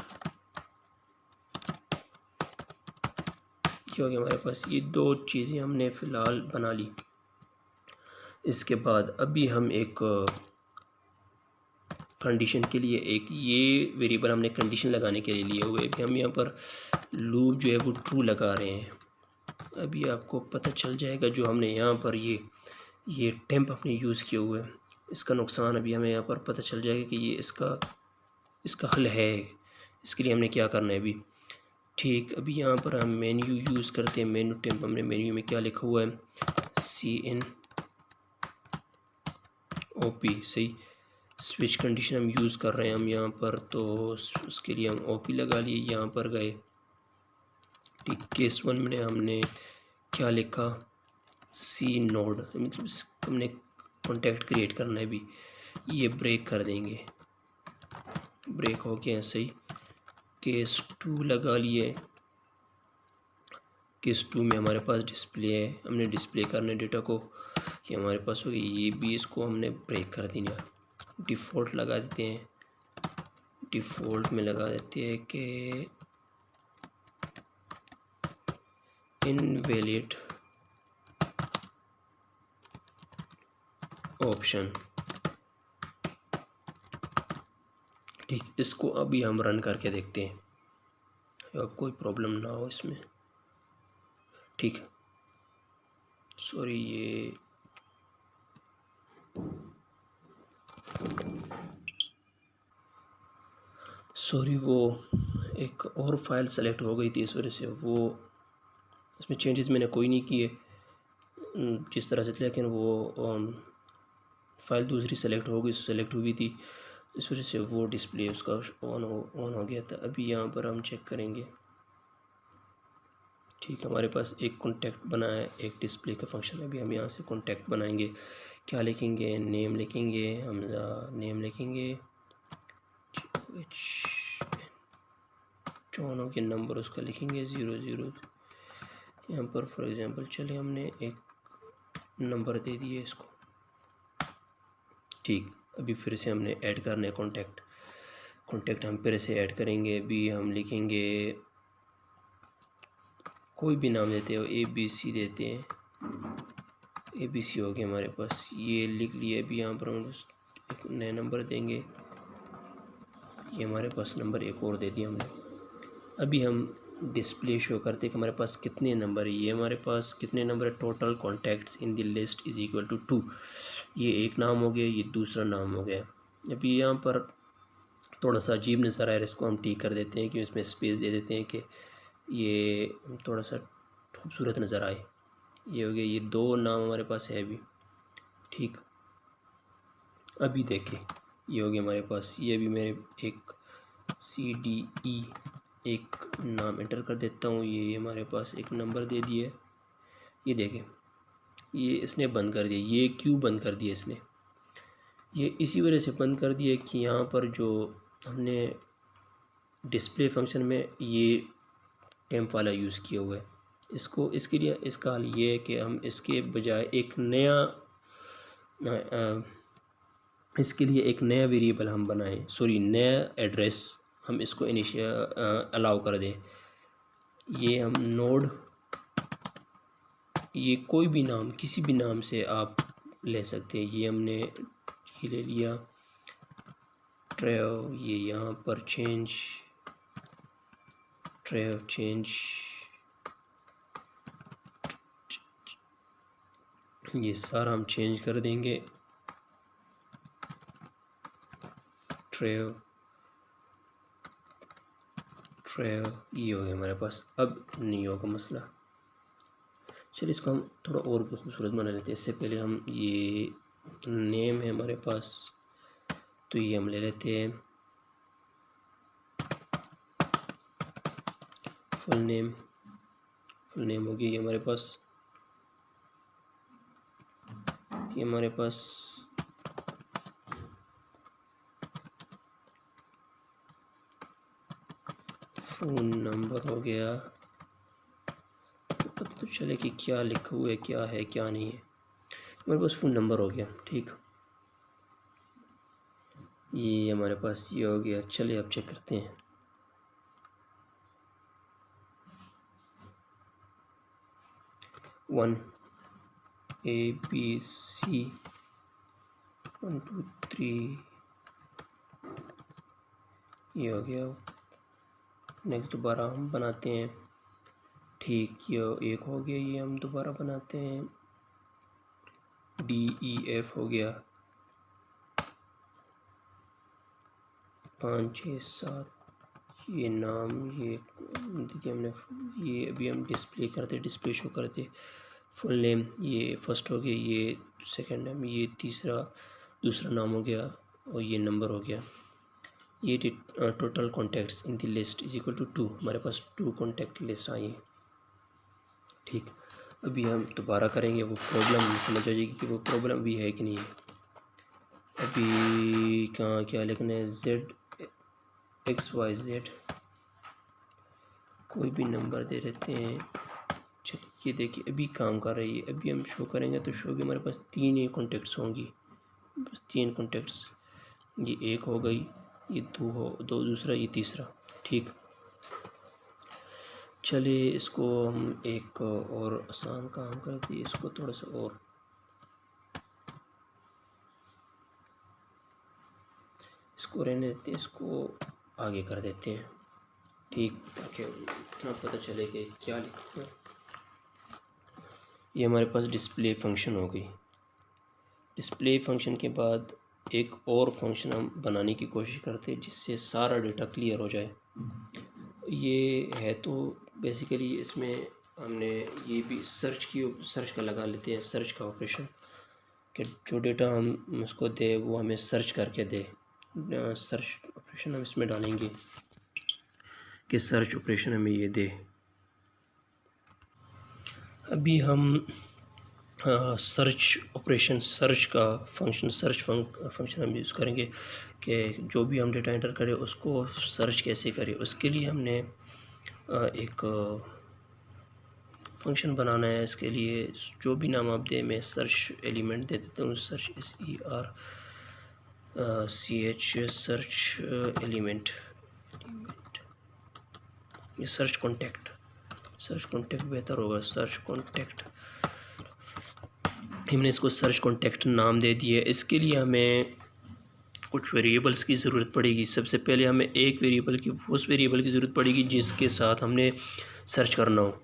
जो कि हमारे पास ये दो चीज़ें हमने फ़िलहाल बना ली। इसके बाद अभी हम एक कंडीशन के लिए, एक ये वेरिएबल हमने कंडीशन लगाने के लिए लिए हुए, अभी हम यहाँ पर लूप जो है वो ट्रू लगा रहे हैं। अभी आपको पता चल जाएगा, जो हमने यहाँ पर ये टेम्प अपने यूज़ किए हुए, इसका नुकसान अभी हमें यहाँ पर पता चल जाएगा कि ये इसका हल है। इसके लिए हमने क्या करना है अभी, ठीक। अभी यहाँ पर हम मेन्यू यूज़ करते हैं, मेन्यू टेम्प, हमने मेन्यू में क्या लिखा हुआ है CNOP, सही। स्विच कंडीशन हम यूज़ कर रहे हैं हम यहाँ पर, तो उसके लिए हम OP लगा लिए, यहाँ पर गए, ठीक। केस 1 में हमने क्या लिखा, C नोड, मतलब हमने कॉन्टैक्ट क्रिएट करना है भी, ये ब्रेक कर देंगे। ब्रेक हो गया सही। केस 2 लगा लिए। केस 2 में हमारे पास डिस्प्ले है, हमने डिस्प्ले करने डेटा को, ये हमारे पास हो गई। ये भी इसको हमने ब्रेक कर दिया। डिफ़ॉल्ट लगा देते हैं। डिफ़ॉल्ट में लगा देते हैं कि इनवैलिड ऑप्शन। ठीक, इसको अभी हम रन करके देखते हैं, अब कोई प्रॉब्लम ना हो इसमें। ठीक है, सॉरी ये वो एक और फाइल सेलेक्ट हो गई थी, इस वजह से वो इसमें चेंजेस मैंने कोई नहीं किए जिस तरह से, लेकिन वो फाइल दूसरी सेलेक्ट हुई थी, इस वजह से वो डिस्प्ले उसका ऑन हो गया था। अभी यहाँ पर हम चेक करेंगे। ठीक, हमारे पास एक कॉन्टैक्ट बना है, एक डिस्प्ले का फंक्शन है। अभी हम यहाँ से कॉन्टैक्ट बनाएंगे। क्या लिखेंगे? नेम लिखेंगे, हमजा नेम लिखेंगे, चौनों के नंबर उसका लिखेंगे 00। यहाँ पर फॉर एग्ज़ाम्पल चले हमने एक नंबर दे दिए इसको। ठीक, अभी फिर से हमने ऐड करना है कॉन्टैक्ट हम फिर से ऐड करेंगे। अभी हम लिखेंगे कोई भी नाम देते हो, ABC देते हैं, ABC हो गया हमारे पास, ये लिख लिए। अभी यहाँ पर हम एक नया नंबर देंगे, ये हमारे पास नंबर एक और दे दिया हमने। अभी हम डिस्प्ले शो करते हैं कि हमारे पास कितने नंबर है। ये हमारे पास कितने नंबर है? Total contacts in the list is equal to 2। ये एक नाम हो गया, ये दूसरा नाम हो गया। अभी यहाँ पर थोड़ा सा अजीब नज़र आ रहा है, इसको हम ठीक कर देते हैं कि इसमें स्पेस दे देते हैं कि ये थोड़ा सा खूबसूरत नज़र आए। ये हो गया, ये दो नाम हमारे पास है अभी। ठीक, अभी देखें, ये हो गया हमारे पास। ये अभी मेरे एक CDE एक नाम एंटर कर देता हूँ। ये हमारे पास एक नंबर दे दिया है। ये देखें, ये इसने बंद कर दिया। ये क्यों बंद कर दिया इसने? ये इसी वजह से बंद कर दिया कि यहाँ पर जो हमने डिस्प्ले फंक्शन में ये टेम्प वाला यूज़ किया हुआ है, इसके लिए इसका हल ये है कि हम इसके बजाय एक नया इसके लिए एक नया वेरिएबल हम बनाएं, सॉरी नया एड्रेस हम इसको अलाउ कर दें। ये हम नोड, ये कोई भी नाम, किसी भी नाम से आप ले सकते हैं। ये हमने ये ले लिया ट्रेव, ये यहाँ पर चेंज ट्रेव चेंज, ये सारा हम चेंज कर देंगे। ट्रेव ये हो गया हमारे पास। अब नहीं होगा मसला। चलिए इसको हम थोड़ा और भी खूबसूरत बना लेते हैं। इससे पहले हम ये नेम है हमारे पास, तो ये हम ले लेते हैं फुल नेम हो गया। ये हमारे पास फ़ोन नंबर हो गया। पता तो चले कि क्या लिखा हुआ है, क्या है क्या नहीं है। हमारे पास फ़ोन नंबर हो गया। ठीक, ये हमारे पास ये हो गया। चलिए अब चेक करते हैं। वन ABC 1 2 3, ये हो गया। नेक्स्ट दोबारा हम बनाते हैं। ठीक, ये एक हो गया, ये हम दोबारा बनाते हैं। DEF हो गया। 5 6 7, ये नाम ये देखिए हमने, ये अभी हम डिस्प्ले शो करते। फुल नेम ये फर्स्ट हो गया, ये सेकंड नेम, ये दूसरा नाम हो गया, और ये नंबर हो गया। ये total contacts in the list is equal to 2। हमारे पास 2 कॉन्टैक्ट लिस्ट आई है। ठीक, अभी हम दोबारा करेंगे, वो प्रॉब्लम समझ आ जाएगी कि वो प्रॉब्लम भी है कि नहीं है। अभी कहाँ क्या लिखना है, ZXYZ कोई भी नंबर दे देते हैं। चलिए ये देखिए अभी काम कर रही है। अभी हम शो करेंगे तो शो की हमारे पास 3 ही कॉन्टेक्ट्स होंगी, बस 3 कॉन्टेक्ट्स। ये एक हो गई, ये दो दूसरा, ये तीसरा। ठीक, चलिए इसको हम एक और आसान काम कर दिए, इसको थोड़ा सा और इसको रहने देते हैं, इसको आगे कर देते हैं। ठीक, ताकि इतना पता चले कि क्या लिखना है। ये हमारे पास डिस्प्ले फंक्शन हो गई। डिस्प्ले फंक्शन के बाद एक और फंक्शन हम बनाने की कोशिश करते हैं जिससे सारा डेटा क्लियर हो जाए। ये है तो बेसिकली इसमें हमने ये भी सर्च का लगा लेते हैं, सर्च का ऑपरेशन, कि जो डेटा हम उसको दे वो हमें सर्च करके दे। सर्च ऑपरेशन हम इसमें डालेंगे कि सर्च ऑपरेशन हमें ये दे। अभी हम सर्च ऑपरेशन, सर्च का फंक्शन, फंक्शन हम यूज़ करेंगे कि जो भी हम डेटा एंटर करें उसको सर्च कैसे करें। उसके लिए हमने एक फंक्शन बनाना है। इसके लिए जो भी नाम आप दें, मैं सर्च एलिमेंट दे देता हूँ, सर्च SERCH सर्च एलिमेंट, ये सर्च कॉन्टैक्ट बेहतर होगा, सर्च कॉन्टैक्ट। हमने इसको सर्च कॉन्टैक्ट नाम दे दिया। इसके लिए हमें कुछ वेरिएबल्स की ज़रूरत पड़ेगी। सबसे पहले हमें एक वेरिएबल की, उस वेरिएबल की ज़रूरत पड़ेगी जिसके साथ हमने सर्च करना हो।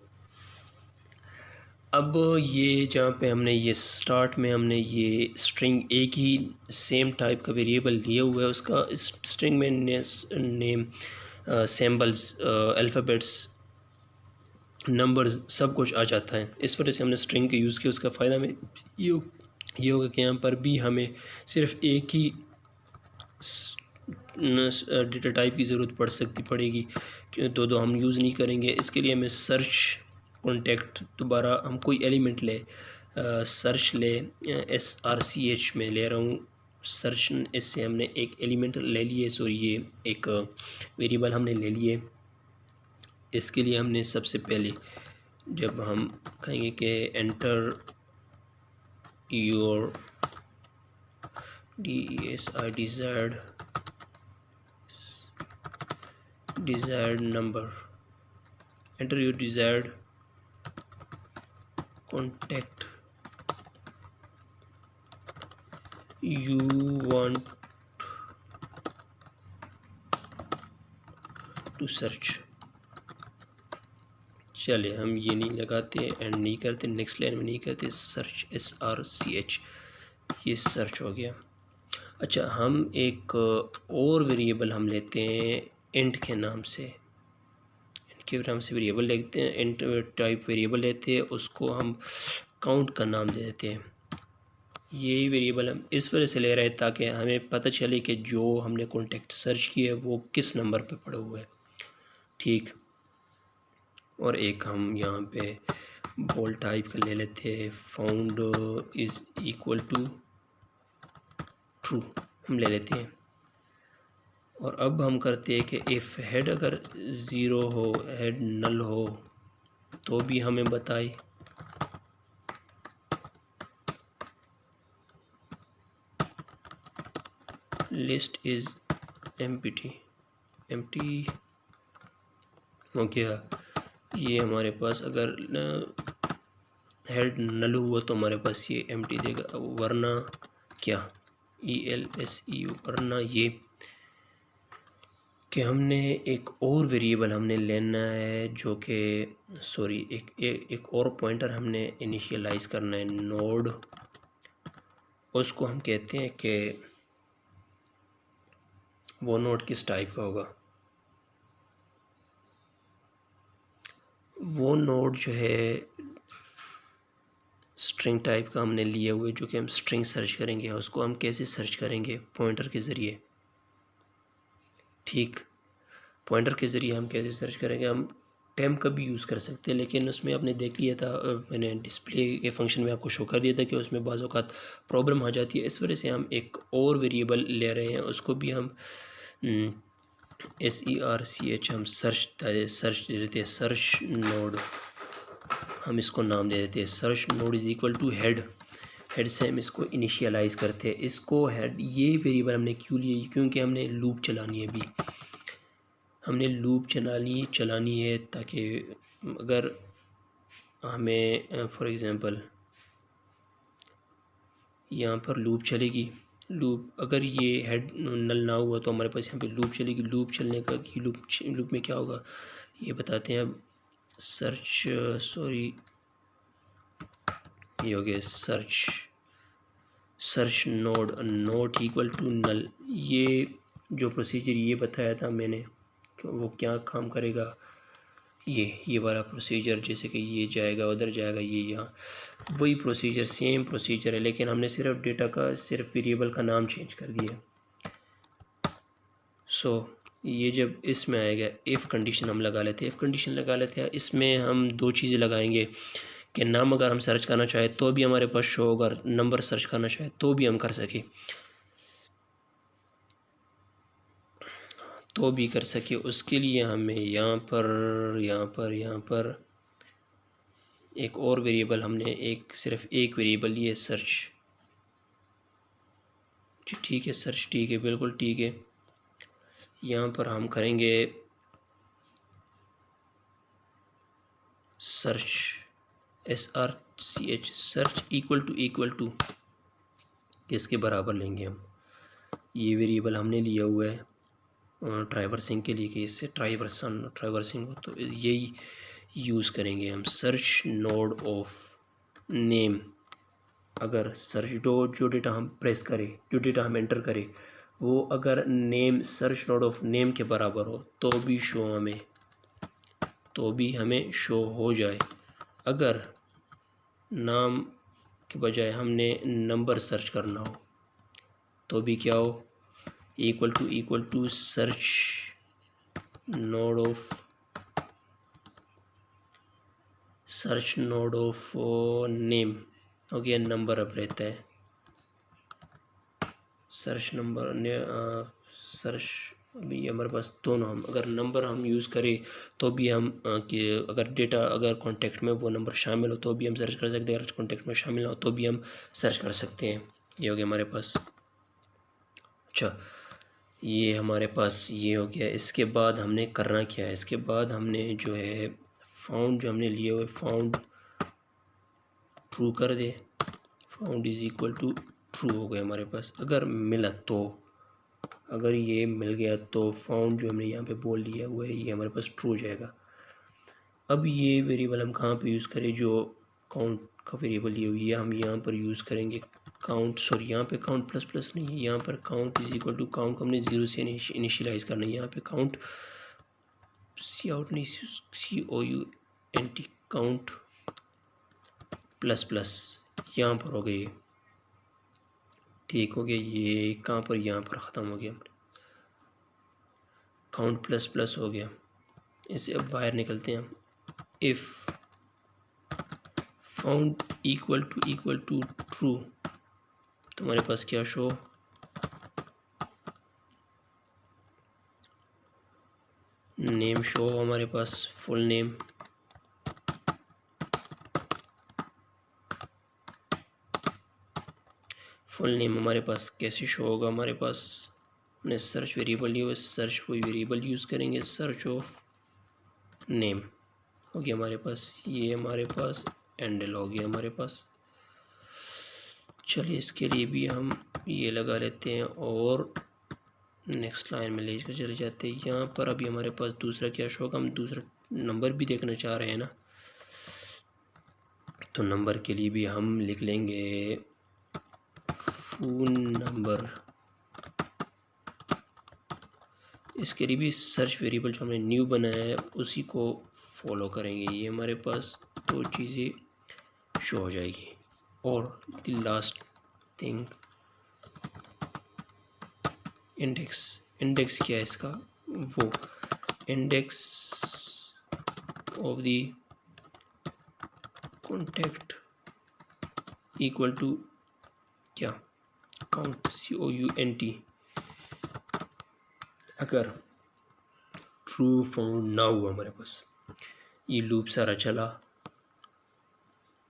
अब ये जहाँ पे हमने ये स्टार्ट में हमने ये स्ट्रिंग एक ही सेम टाइप का वेरिएबल लिया हुआ है, उसका इस स्ट्रिंग में नेम, सिंबल्स, अल्फ़ाबेट्स, नंबर्स सब कुछ आ जाता है। इस वजह से हमने स्ट्रिंग का यूज़ किया। उसका फ़ायदा में ये होगा कि यहाँ पर भी हमें सिर्फ एक ही डेटा टाइप की ज़रूरत पड़ेगी, दो हम यूज़ नहीं करेंगे। इसके लिए हमें सर्च कॉन्टैक्ट, दोबारा हम कोई एलिमेंट ले, सर्च ले, SRCH में ले रहा हूँ सर्च, इससे हमने एक एलिमेंट ले लिए, सॉरी ये एक वेरिएबल हमने ले लिए। इसके लिए हमने सबसे पहले जब हम कहेंगे कि enter your desired number, enter your desired contact you want to search। चले हम ये नहीं लगाते, एंड नहीं करते, नेक्स्ट लाइन में नहीं करते, सर्च SRCH, ये सर्च हो गया। अच्छा, हम एक और वेरिएबल हम लेते हैं इंट के नाम से, इंट के नाम से वेरिएबल लेते हैं, इंट टाइप वेरिएबल लेते हैं, उसको हम काउंट का नाम दे देते हैं। ये वेरिएबल हम इस वजह से ले रहे हैं ताकि हमें पता चले कि जो हमने कॉन्टैक्ट सर्च किया है वो किस नंबर पे पड़ा हुआ है। ठीक, और एक हम यहाँ पे बोल टाइप का ले लेते हैं, found is equal to true हम ले लेते हैं। और अब हम करते हैं कि इफ़ हेड अगर ज़ीरो हो, हेड नल हो, तो भी हमें बताए। लिस्ट इज़ एम्प्टी हो गया। ये हमारे पास अगर हेड नल हुआ तो हमारे पास ये एम्प्टी देगा, वरना क्या, ELSEU, वरना ये कि हमने एक और वेरिएबल हमने लेना है जो कि सॉरी एक और पॉइंटर हमने इनिशियलाइज करना है, नोड। उसको हम कहते हैं कि वो नोड किस टाइप का होगा। वो नोड जो है स्ट्रिंग टाइप का हमने लिया हुआ है, जो कि हम स्ट्रिंग सर्च करेंगे। उसको हम कैसे सर्च करेंगे, पॉइंटर के ज़रिए। ठीक, पॉइंटर के ज़रिए हम कैसे सर्च करेंगे, हम टेम्प का भी यूज़ कर सकते हैं, लेकिन उसमें आपने देख लिया था, मैंने डिस्प्ले के फंक्शन में आपको शो कर दिया था कि उसमें बाज़ औक़ात प्रॉब्लम आ जाती है। इस वजह से हम एक और वेरिएबल ले रहे हैं, उसको भी हम SERCH हम सर्च दे देते हैं, सर्च नोड हम इसको नाम दे देते हैं। Search node is equal to head से हम इसको इनिशियलाइज़ करते हैं। इसको हेड ये वेरिएबल हमने क्यों लिए, क्योंकि हमने लूप चलानी है। अभी हमने लूप चलानी है ताकि अगर हमें फॉर एग्ज़ाम्पल यहाँ पर लूप चलेगी, लूप अगर ये हेड नल ना हुआ तो हमारे पास यहाँ पे लूप चलेगी। लूप चलने का कि लूप में क्या होगा ये बताते हैं। अब ये हो गया search node not equal to null. ये जो प्रोसीजर ये बताया था मैंने वो क्या काम करेगा, ये वाला प्रोसीजर, जैसे कि ये जाएगा उधर जाएगा, ये यहाँ वही प्रोसीजर सेम प्रोसीजर है, लेकिन हमने सिर्फ डेटा का सिर्फ वेरिएबल का नाम चेंज कर दिया। ये जब इसमें आएगा इफ़ कंडीशन हम लगा लेते हैं। इफ़ कंडीशन लगा लेते हैं, इसमें हम दो चीज़ें लगाएंगे कि नाम अगर हम सर्च करना चाहें तो भी हमारे पास शो होगा, नंबर सर्च करना चाहे तो भी हम कर सके उसके लिए हमें यहाँ पर एक और वेरिएबल, हमने सिर्फ एक वेरिएबल लिए सर्च। जी ठीक है, सर्च ठीक है, बिल्कुल ठीक है। यहाँ पर हम करेंगे search SRCH search equal to किसके बराबर लेंगे हम। ये वेरिएबल हमने लिया हुआ है ट्राइवर्सिंग के लिए कि इससे ट्राइवर्सिंग हो, तो यही यूज़ करेंगे हम। सर्च नोड ऑफ नेम, अगर सर्च जो डेटा हम प्रेस करें, जो डेटा हम एंटर करें, वो अगर name search node of name के बराबर हो तो भी हमें शो हो जाए। अगर नाम के बजाय हमने नंबर सर्च करना हो तो भी क्या हो, equal to search node of name हो गया। नंबर अब रहता है सर्च अभी हमारे पास दोनों, हम अगर नंबर हम यूज़ करें तो भी हम कि अगर डेटा अगर कॉन्टेक्ट में वो नंबर शामिल हो तो भी हम सर्च कर सकते हैं, अगर कॉन्टेक्ट में शामिल ना हो तो भी हम सर्च कर सकते हैं। ये हो गया हमारे पास। अच्छा, ये हमारे पास ये हो गया। इसके बाद हमने करना क्या है, इसके बाद हमने जो है फाउंड जो हमने लिए हुए फाउंड ट्रू कर दे। Found is equal to true हो गया हमारे पास। अगर मिला तो, अगर ये मिल गया तो फाउंड जो हमने यहाँ पे बोल लिया हुआ है ये हमारे पास ट्रू हो जाएगा। अब ये वेरिएबल हम कहाँ पे यूज़ करें, जो काउंट का वेरिएबल ये हुई है हम यहाँ पर यूज़ करेंगे काउंट। यहाँ पे काउंट प्लस नहीं है, यहाँ पर count is equal to count को हमने ज़ीरो से इनिशियलाइज़ करना है। यहाँ पे काउंट COUNT काउंट प्लस यहाँ पर हो गई, ठीक हो गया। ये कहाँ पर, यहाँ पर ख़त्म हो गया, काउंट प्लस हो गया। इसे अब बाहर निकलते हैं हम। If found equal to true तो हमारे पास क्या शो, नेम शो हमारे पास फुल नेम। हमारे पास कैसे शो होगा, हमारे पास हमने सर्च वेरिएबल लिया हुआ, सर्च कोई वेरिएबल यूज़ करेंगे, सर्च ऑफ नेम हो गया हमारे पास। ये हमारे पास एंडल हो गया हमारे पास। चलिए इसके लिए भी हम ये लगा लेते हैं और नेक्स्ट लाइन में ले कर चले जाते हैं। यहाँ पर अभी हमारे पास दूसरा क्या शो होगा, हम दूसरा नंबर भी देखना चाह रहे हैं ना, तो नंबर के लिए भी हम लिख लेंगे फ़ोन नंबर। इसके लिए भी सर्च वेरिएबल जो हमने न्यू बनाया है उसी को फॉलो करेंगे। ये हमारे पास दो चीज़ें शो हो जाएगी। और द लास्ट थिंग इंडेक्स क्या है इसका, वो index of the contact equal to क्या, काउंट, COUNT। अगर ट्रू फाउंड ना हुआ हमारे पास, ये लूप सारा चला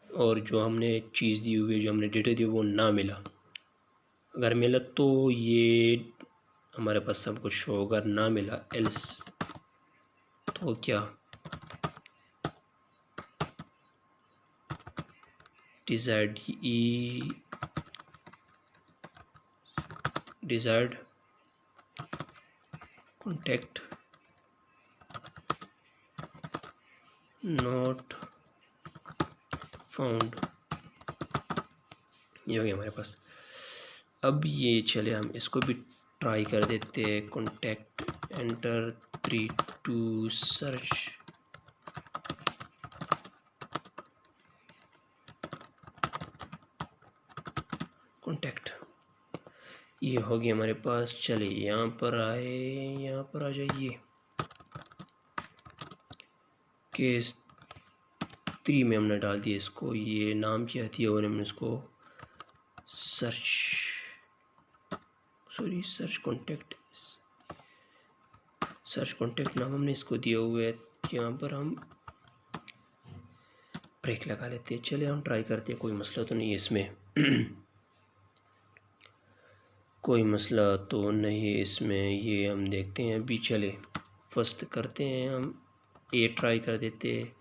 और जो हमने चीज़ दी हुई है, जो हमने डेटा दिया वो ना मिला, अगर मिला तो ये हमारे पास सब कुछ शो होगा, ना मिला एल्स तो क्या, डिजायर्ड कॉन्टैक्ट नॉट फाउंड, ये हो गया हमारे पास। अब ये चले हम इसको भी ट्राई कर देते हैं, contact enter 3 to search, contact, ये हो गया हमारे पास। चले यहाँ पर आए, यहाँ पर आ जाइए, केस 3 में हमने डाल दिया इसको, ये नाम क्या दिया और हमने इसको सर्च कॉन्टैक्ट नाम हमने इसको दिया हुआ है। यहाँ पर हम ब्रेक लगा लेते हैं। चले हम ट्राई करते हैं, कोई मसला तो नहीं है इसमें कोई मसला तो नहीं है इसमें, ये हम देखते हैं अभी। चले फर्स्ट करते हैं हम, ए ट्राई कर देते हैं,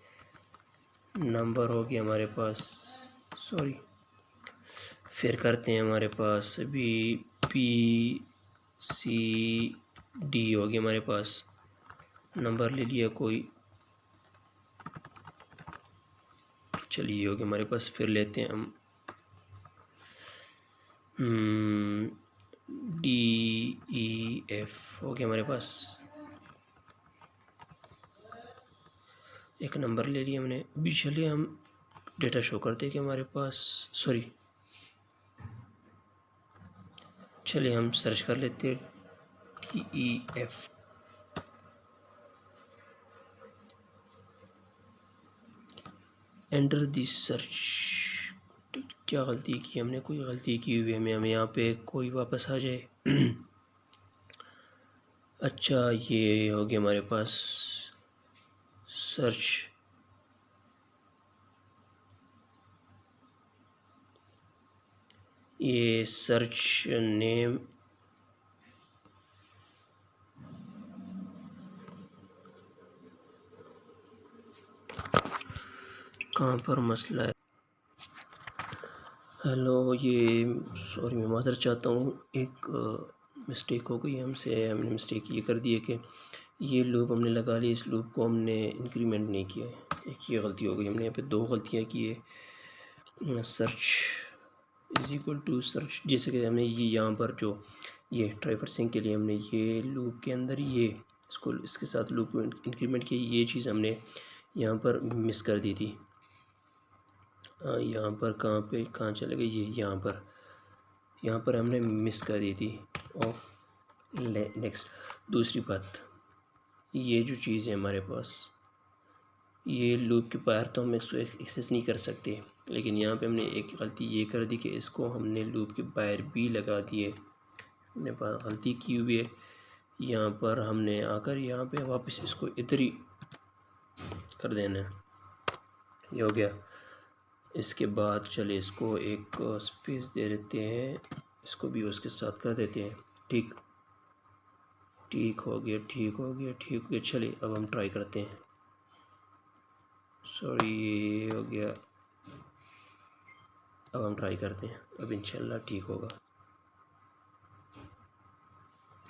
नंबर हो गया हमारे पास, फिर करते हैं हमारे पास अभी PCD हो गया हमारे पास, नंबर ले लिया कोई, चलिए हो गया हमारे पास। फिर लेते हैं हम DEF हो गया हमारे पास, एक नंबर ले लिया हमने। अभी चलिए हम डेटा शो करते हैं कि हमारे पास, चलिए हम सर्च कर लेते हैं DEF, एंटर दी सर्च। क्या गलती की हमने, कोई गलती की हुई है हमें यहाँ पे, कोई वापस आ जाए। अच्छा ये हो गया हमारे पास सर्च, ये सर्च नेम कहाँ पर मसला है। हेलो, ये मैं माज़रत चाहता हूँ, एक मिस्टेक हो गई हमसे। हमने मिस्टेक ये कर दी है कि ये लूप हमने लगा ली, इस लूप को हमने इंक्रीमेंट नहीं किया, एक ये गलती हो गई। हमने यहाँ पे 2 गलतियाँ की है। Search is equal to search, जैसे कि हमने ये यहाँ पर जो ये ट्राइवर्सिंग के लिए हमने ये लूप के अंदर ये इसको इसके साथ लूप को इंक्रीमेंट किया, ये चीज़ हमने यहाँ पर मिस कर दी थी। यहाँ पर कहाँ चले गए, ये यहाँ पर हमने मिस कर दी थी ऑफ। नेक्स्ट दूसरी बात, ये जो चीज़ है हमारे पास, ये लूप के बाहर तो हम इसको एक्सेस नहीं कर सकते, लेकिन यहाँ पे हमने एक गलती ये कर दी कि इसको हमने लूप के बाहर भी लगा दिए, हमने गलती की हुई है। यहाँ पर हमने आकर यहाँ पे वापस इसको इधर ही कर देना है, ये हो गया। इसके बाद चले इसको एक स्पेस दे देते हैं, इसको भी उसके साथ कर देते हैं। ठीक हो गया। चलिए अब हम ट्राई करते हैं। ये हो गया, अब हम ट्राई करते हैं, अब इंशाल्लाह ठीक होगा।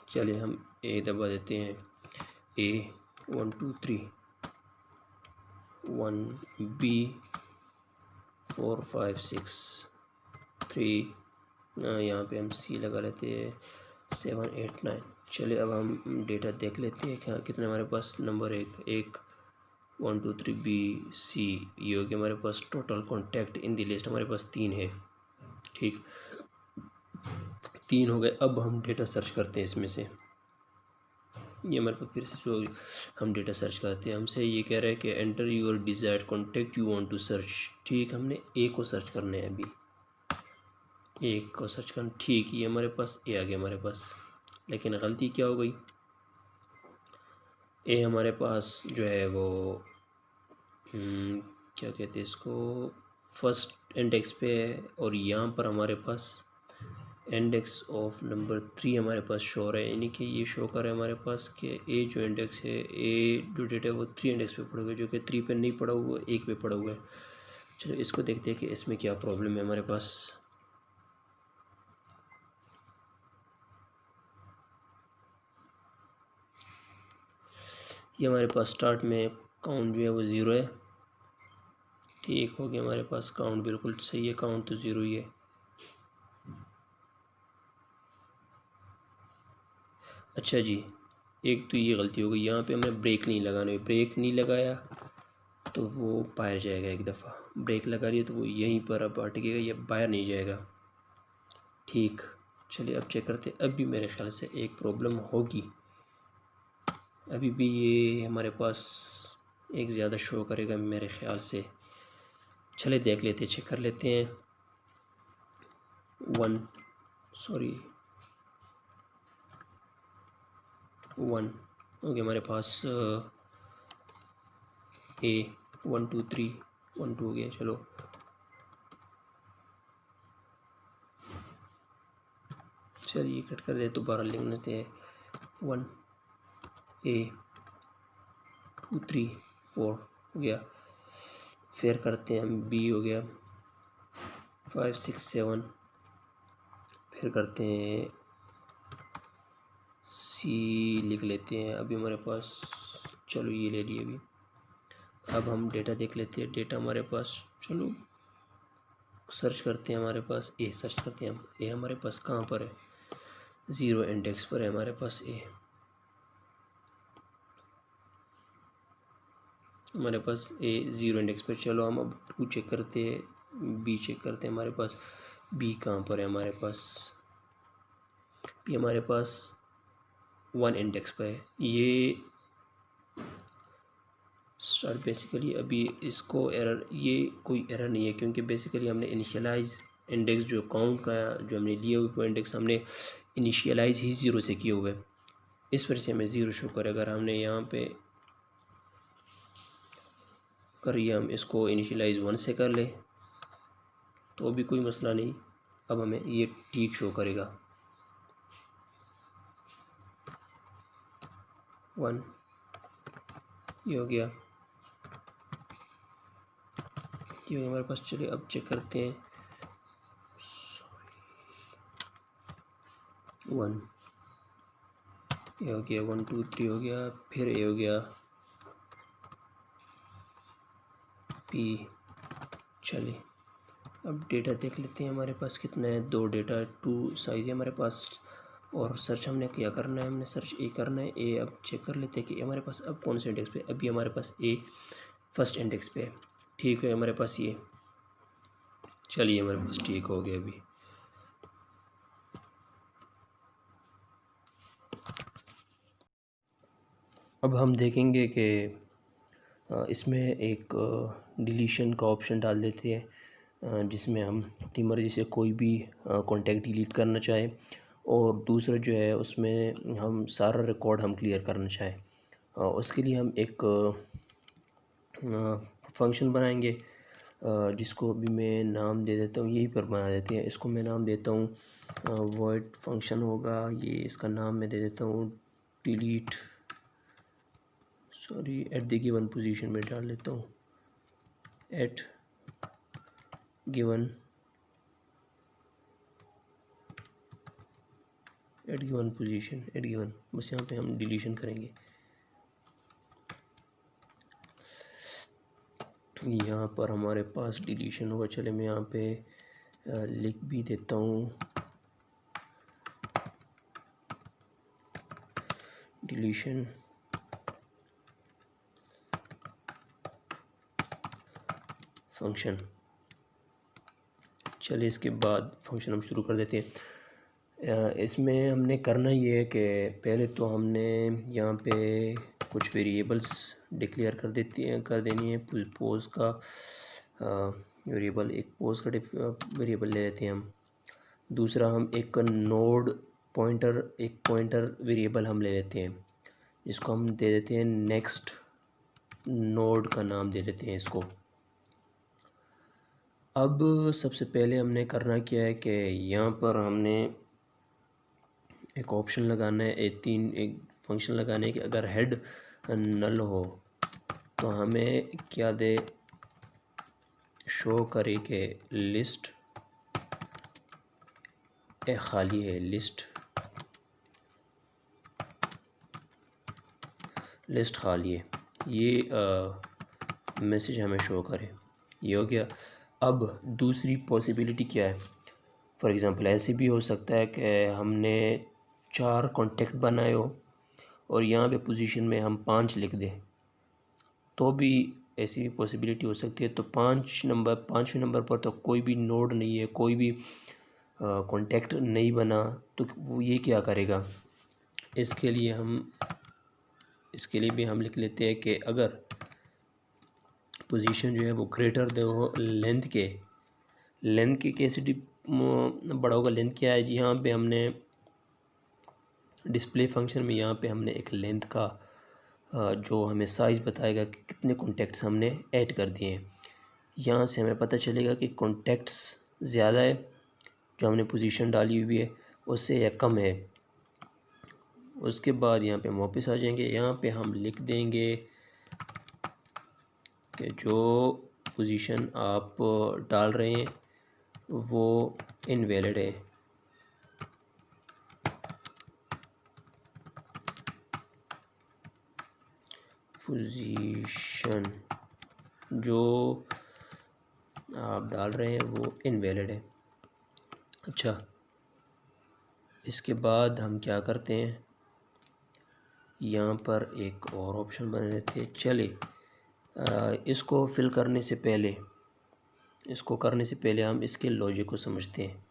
चलिए हम ए दबा देते हैं, A 1 2 3, 1 B 4 5 6 3, यहाँ पे हम C लगा लेते हैं 7 8 9। चलिए अब हम डेटा देख लेते हैं क्या कितने हमारे पास नंबर, एक 1 2 3 B C, ये हो गया हमारे पास total contact in the list हमारे पास 3 है। ठीक, 3 हो गए। अब हम डेटा सर्च करते हैं इसमें से, ये हमारे पास फिर से जो हम डेटा सर्च करते हैं, हमसे ये कह रहा है कि enter your desired contact you want to search. ठीक, हमने ए को सर्च करना है, अभी ए को सर्च करना। ठीक, ये हमारे पास ए आ गया हमारे पास, लेकिन गलती क्या हो गई, ए हमारे पास जो है वो क्या कहते हैं इसको, फर्स्ट इंडेक्स पे है, और यहाँ पर हमारे पास इंडेक्स ऑफ नंबर 3 हमारे पास शो हो रहा है, यानी कि ये शो कर रहा है हमारे पास कि ए जो इंडेक्स है, ए जो डेटा है वो 3 इंडेक्स पे पड़ा हुआ है, जो कि 3 पे नहीं पड़ा हुआ, 1 पे पड़ा हुआ है। चलो इसको देखते हैं कि इसमें क्या प्रॉब्लम है हमारे पास। ये हमारे पास स्टार्ट में काउंट जो है वो 0 है। ठीक हो गया, हमारे पास काउंट बिल्कुल सही है, काउंट तो 0 ही है। अच्छा जी, एक तो ये गलती हो गई, यहाँ पे हमने ब्रेक नहीं लगाना, ब्रेक नहीं लगाया तो वो बाहर जाएगा। एक दफ़ा ब्रेक लगा रही है तो वो यहीं पर अब अटकेगा, ये बाहर नहीं जाएगा। ठीक, चलिए अब चेक करते हैं। अब भी मेरे ख्याल से एक प्रॉब्लम होगी, अभी भी ये हमारे पास एक ज़्यादा शो करेगा मेरे ख्याल से। चले देख लेते हैं, चेक कर लेते हैं। 1 हो गया हमारे पास ए 1 2 3 1 2 हो गया। चलो चलिए कट कर दे, दोबारा लिख लेते हैं। 1 ए 2 3 4 हो गया। फिर करते हैं हम बी, हो गया 5 6 7। फिर करते हैं सी, लिख लेते हैं अभी हमारे पास। चलो ये ले लिए अभी। अब हम डेटा देख लेते हैं, डेटा हमारे पास, चलो सर्च करते हैं, हमारे पास ए सर्च करते हैं हम। ए हमारे पास कहाँ पर है, 0 इंडेक्स पर है हमारे पास ए, हमारे पास ए 0 इंडेक्स पर। चलो हम अब 2 चेक करते हैं, बी चेक करते हैं, हमारे पास बी कहाँ पर है, हमारे पास बी हमारे पास 1 इंडेक्स पर है। ये स्टार्ट बेसिकली अभी इसको एरर, ये कोई एरर नहीं है, क्योंकि बेसिकली हमने इनिशियलाइज इंडेक्स जो काउंट का जो हमने लिए हुए वो इंडेक्स हमने इनिशियलाइज ही 0 से किए हुए, इस वजह से हमें 0 शो करे। अगर हमने यहाँ पे करिए, हम इसको इनिशियलाइज 1 से कर ले तो भी कोई मसला नहीं, अब हमें ये ठीक शो करेगा। 1 ये हो गया, ये हो गया हमारे पास। चलिए अब चेक करते हैं। 1 ये हो गया, 1 2 3 हो गया, फिर ये हो गया पी। चलिए अब डेटा देख लेते हैं, हमारे पास कितना है, 2 डेटा 2 साइज़ है हमारे पास। और सर्च हमने क्या करना है, हमने सर्च ए करना है। ए अब चेक कर लेते हैं कि हमारे पास अब कौन से इंडेक्स पे। अभी हमारे पास ए फर्स्ट इंडेक्स पे है। ठीक है हमारे पास ये, चलिए हमारे पास ठीक हो गया। अभी अब हम देखेंगे कि इसमें एक डिलीशन का ऑप्शन डाल देते हैं, जिसमें हम अपनी मर्ज़ी से कोई भी कॉन्टैक्ट डिलीट करना चाहें, और दूसरा जो है उसमें हम सारा रिकॉर्ड हम क्लियर करना चाहें। उसके लिए हम एक फंक्शन बनाएंगे, जिसको अभी मैं नाम दे देता हूँ, यहीं पर बना देते हैं। इसको मैं नाम देता हूँ वॉइड फंक्शन होगा ये, इसका नाम मैं दे देता हूँ delete, sorry at the given position में डाल लेता हूँ, at given position, at given, बस यहाँ पे हम डिलीशन करेंगे। यहाँ पर हमारे पास डिलीशन होगा। चले मैं यहाँ पे लिख भी देता हूँ डिलीशन फंक्शन। चलिए इसके बाद फंक्शन हम शुरू कर देते हैं। इसमें हमने करना ये है कि पहले तो हमने यहाँ पे कुछ वेरिएबल्स डिक्लेयर कर देनी है। पोज का वेरिएबल, एक पोज का वेरिएबल ले लेते हैं हम। दूसरा हम एक पॉइंटर वेरिएबल हम ले लेते हैं, जिसको हम दे देते हैं नेक्स्ट नोड का नाम दे देते हैं इसको। अब सबसे पहले हमने करना क्या है कि यहाँ पर हमने एक ऑप्शन लगाना है, एक फंक्शन लगाना है कि अगर हेड नल हो तो हमें क्या दे, शो करे कि लिस्ट खाली है, लिस्ट खाली है, ये मैसेज हमें शो करे। ये हो गया। अब दूसरी पॉसिबिलिटी क्या है, फॉर एग्ज़ाम्पल ऐसे भी हो सकता है कि हमने 4 कॉन्टेक्ट बनाए हो और यहाँ पे पोजीशन में हम 5 लिख दें, तो भी ऐसी भी पॉसिबिलिटी हो सकती है। तो 5वें नंबर पर तो कोई भी नोड नहीं है, कोई भी कॉन्टेक्ट नहीं बना, तो वो ये क्या करेगा। इसके लिए भी हम लिख लेते हैं कि अगर पोजीशन जो है वो ग्रेटर दे हो लेंथ के कैसे बड़ा होगा। लेंथ क्या है, यहाँ पे हमने डिस्प्ले फंक्शन में यहाँ पे हमने एक लेंथ का जो हमें साइज़ बताएगा कि कितने कॉन्टेक्ट्स हमने ऐड कर दिए हैं। यहाँ से हमें पता चलेगा कि कॉन्टेक्ट्स ज़्यादा है जो हमने पोजीशन डाली हुई है उससे, या कम है। उसके बाद यहाँ पे हम वापस आ जाएंगे, यहाँ पे हम लिख देंगे कि जो पोजीशन आप डाल रहे हैं वो इनवैलिड है। पोजीशन जो आप डाल रहे हैं वो इनवैलिड है। अच्छा, इसके बाद हम क्या करते हैं, यहाँ पर एक और ऑप्शन बना लेते हैं। चले इसको फिल करने से पहले हम इसके लॉजिक को समझते हैं।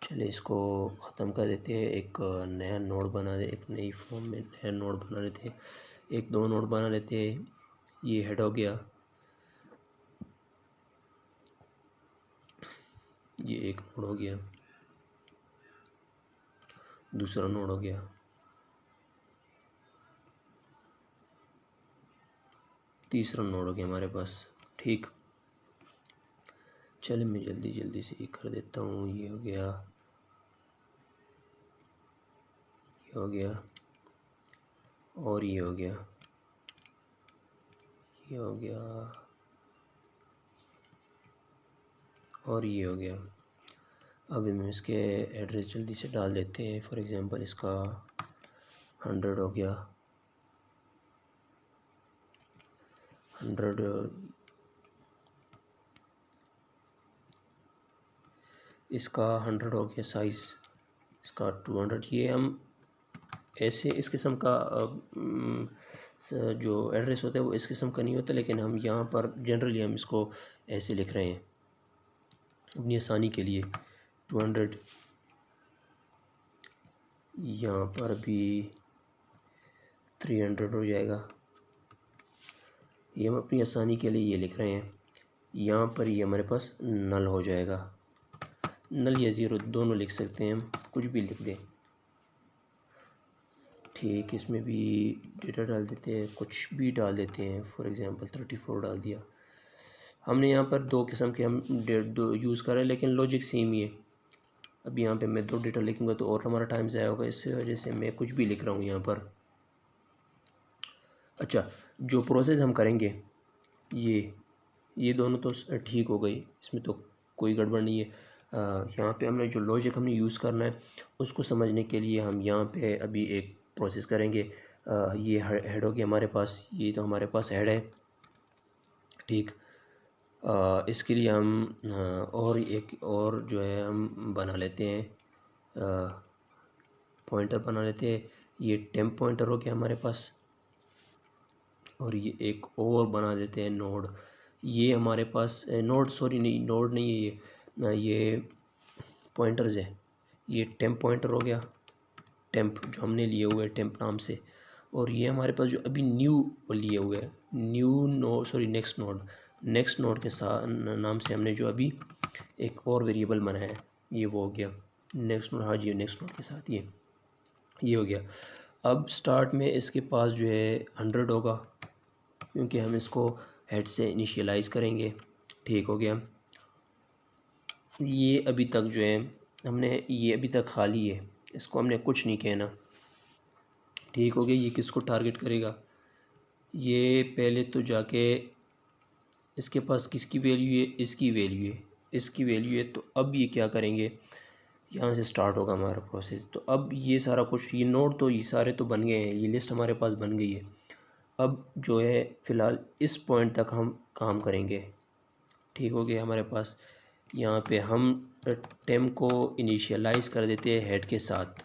चले इसको ख़त्म कर देते हैं, एक नया नोड बना दे, एक नई फॉर्म में नया नोड बना लेते हैं, एक 2 नोड बना लेते हैं। ये हेड हो गया, ये एक नोड हो गया, दूसरा नोड हो गया, तीसरा नोड हो गया हमारे पास। ठीक, चलिए मैं जल्दी से ये कर देता हूँ। ये हो गया, ये हो गया, और ये हो गया, ये हो गया, और ये हो गया। अब हम इसके एड्रेस जल्दी से डाल देते हैं। फॉर एग्ज़ाम्पल इसका 100 हो गया, 100, इसका 100 हो गया साइज़, इसका 200। ये हम ऐसे इस किस्म का जो एड्रेस होता है वो इस किस्म का नहीं होता, लेकिन हम यहाँ पर जनरली हम इसको ऐसे लिख रहे हैं अपनी आसानी के लिए। 200, यहाँ पर भी 300 हो जाएगा। ये हम अपनी आसानी के लिए ये लिख रहे हैं। यहाँ पर ये हमारे पास नल हो जाएगा, नल या ज़ीरो दोनों लिख सकते हैं, हम कुछ भी लिख दें। ठीक, इसमें भी डेटा डाल देते हैं, कुछ भी डाल देते हैं। फॉर एग्ज़ाम्पल 34 डाल दिया। हमने यहाँ पर 2 किस्म के हम दो यूज़ कर रहे हैं, लेकिन लॉजिक सेम ही है। अब यहाँ पे मैं 2 डेटा लिखूँगा तो और हमारा टाइम ज़ाया होगा, इस वजह से मैं कुछ भी लिख रहा हूँ यहाँ पर। अच्छा, जो प्रोसेस हम करेंगे ये दोनों तो ठीक हो गई, इसमें तो कोई गड़बड़ नहीं है। यहाँ पे हमने जो लॉजिक हमने यूज़ करना है उसको समझने के लिए हम यहाँ पे अभी एक प्रोसेस करेंगे। ये हेड हो गया हमारे पास, ये तो हमारे पास हेड है। ठीक, इसके लिए हम और एक और जो है हम बना लेते हैं, पॉइंटर बना लेते हैं। ये टेम्प पॉइंटर हो गया हमारे पास, और ये एक और बना देते हैं नोड। ये हमारे पास नोड नहीं है, ये पॉइंटर्स है। ये टेम्प पॉइंटर हो गया, टेम्प जो हमने लिए हुए है टेम्प नाम से, और ये हमारे पास जो अभी न्यू लिए हुए है new node sorry next node के साथ नाम से हमने जो अभी एक और वेरिएबल बनाया है ये वो हो गया नेक्स्ट नोड। हाँ जी, नेक्स्ट नोड के साथ ये हो गया। अब स्टार्ट में इसके पास जो है 100 होगा क्योंकि हम इसको हेड से इनिशियलाइज़ करेंगे। ठीक हो गया। ये अभी तक जो है हमने ये अभी तक खाली है, इसको हमने कुछ नहीं कहना। ठीक हो गया। ये किसको टारगेट करेगा, ये पहले तो जाके इसके पास किसकी वैल्यू है, इसकी वैल्यू है, इसकी वैल्यू है। तो अब ये क्या करेंगे, यहाँ से स्टार्ट होगा हमारा प्रोसेस। तो अब ये सारा कुछ ये नोड तो ये सारे तो बन गए हैं, ये लिस्ट हमारे पास बन गई है। अब जो है फ़िलहाल इस पॉइंट तक हम काम करेंगे। ठीक हो गया। हमारे पास यहाँ पे हम टेम को इनिशियलाइज़ कर देते हैं हेड के साथ,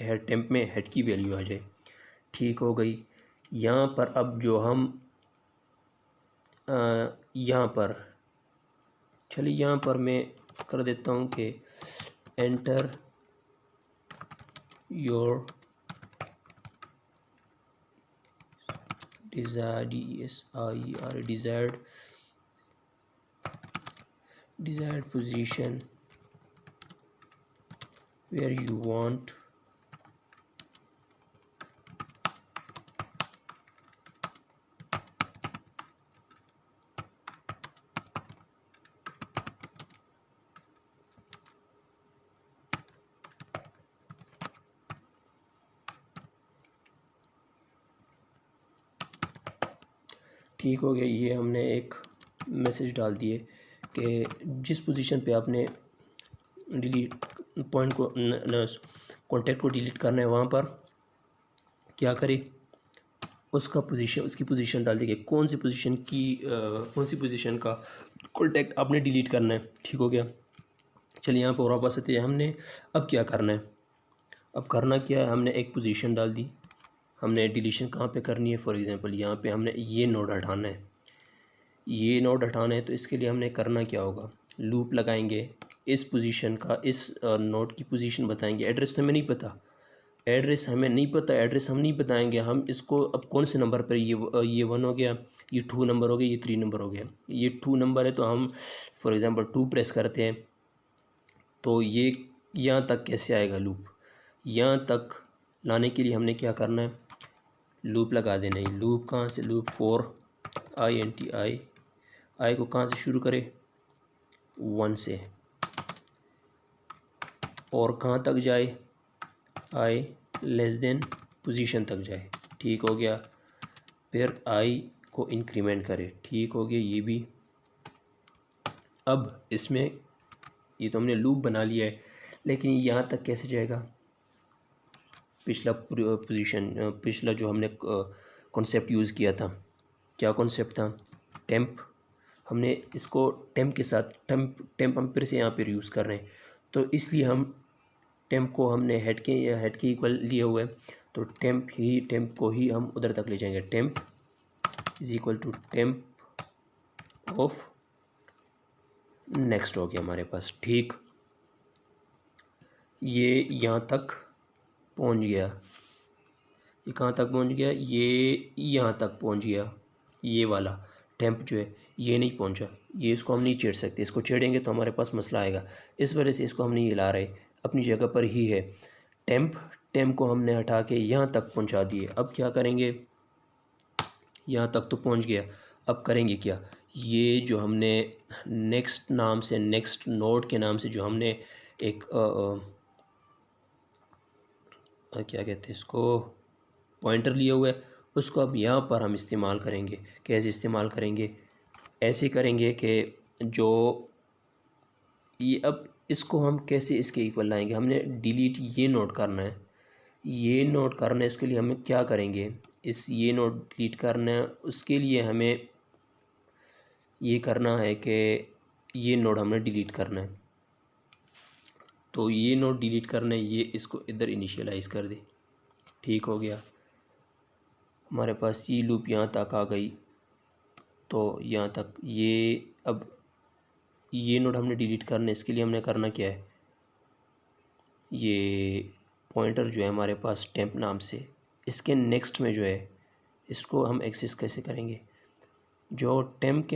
हेड टेम्प में हेड की वैल्यू आ जाए। ठीक हो गई। यहाँ पर अब जो हम यहाँ पर चलिए यहाँ पर मैं कर देता हूँ कि enter your desired position where you want ठीक हो गया। ये हमने एक मैसेज डाल दिए कि जिस पोजीशन पे आपने डिलीट पॉइंट को कॉन्टेक्ट को डिलीट करना है वहाँ पर क्या करें, उसका पोजीशन उसकी पोजीशन डाल देंगे, कौन सी पोजीशन का कॉन्टेक्ट आपने डिलीट करना है। ठीक हो गया। चलिए यहाँ पर और वापस आते हैं। हमने अब क्या करना है, अब करना क्या है, हमने एक पोजीशन डाल दी। हमने डिलीशन कहाँ पे करनी है, फॉर एग्ज़ाम्पल यहाँ पे हमने ये नोड हटाना है, ये नोड हटाना है। तो इसके लिए हमने करना क्या होगा, लूप लगाएंगे, इस पोजीशन का इस नोड की पोजीशन बताएंगे। एड्रेस तो हमें नहीं पता, एड्रेस हम नहीं बताएंगे। हम इसको अब कौन से नंबर पर, ये 1 हो गया, ये 2 नंबर हो गया, ये 3 नंबर हो गया, ये 2 नंबर है तो हम फॉर एग्ज़ाम्पल 2 प्रेस करते हैं तो ये यहाँ तक कैसे आएगा लूप। यहाँ तक लाने के लिए हमने क्या करना है, लूप लगा देना है। लूप कहाँ से, लूप फॉर आई को कहाँ से शुरू करें, 1 से, और कहाँ तक जाए, आई लेस देन पोजीशन तक जाए। ठीक हो गया। फिर आई को इंक्रीमेंट करें। ठीक हो गया ये भी। अब इसमें ये तो हमने लूप बना लिया है, लेकिन यहाँ तक कैसे जाएगा, पिछला जो हमने कॉन्सेप्ट यूज़ किया था, क्या कॉन्सेप्ट था, टेम्प। हमने इसको टेम्प के साथ टेम्प हम फिर से यहाँ पे यूज़ कर रहे हैं, तो इसलिए हम टेम्प को हमने हेड के इक्वल लिए हुए हैं। तो टेम्प को ही हम उधर तक ले जाएंगे। Temp is equal to temp of next हो गया हमारे पास। ठीक, ये यहाँ तक पहुँच गया, ये कहाँ तक पहुँच गया, ये यहाँ तक पहुँच गया। ये वाला टेम्प जो है ये नहीं पहुँचा, ये इसको हम नहीं छेड़ सकते, इसको छेड़ेंगे तो हमारे पास मसला आएगा। इस वजह से इसको हम नहीं हिला रहे, अपनी जगह पर ही है। टेम्प को हमने हटा के यहाँ तक पहुँचा दिए। अब क्या करेंगे, यहाँ तक तो पहुँच गया, अब करेंगे क्या, ये जो हमने नेक्स्ट नाम से, नेक्स्ट नोड के नाम से जो हमने एक क्या कहते हैं इसको, पॉइंटर लिया हुआ है, उसको अब यहाँ पर हम इस्तेमाल करेंगे। कैसे इस्तेमाल करेंगे, ऐसे करेंगे कि जो ये अब इसको हम कैसे इसके इक्वल लाएंगे, हमने डिलीट ये नोट करना है, ये नोट करना है। इसके लिए हमें क्या करेंगे, ये नोट डिलीट करना है, उसके लिए हमें ये करना है कि ये नोड हमने डिलीट करना है। तो ये नोड डिलीट करना है, ये इसको इधर इनिशियलाइज़ कर दे। ठीक हो गया। हमारे पास ये लूप यहाँ तक आ गई, तो यहाँ तक ये अब ये नोड हमने डिलीट करना है। इसके लिए हमने करना क्या है, ये पॉइंटर जो है हमारे पास टेम्प नाम से, इसके नेक्स्ट में जो है इसको हम एक्सेस कैसे करेंगे। जो टेम्प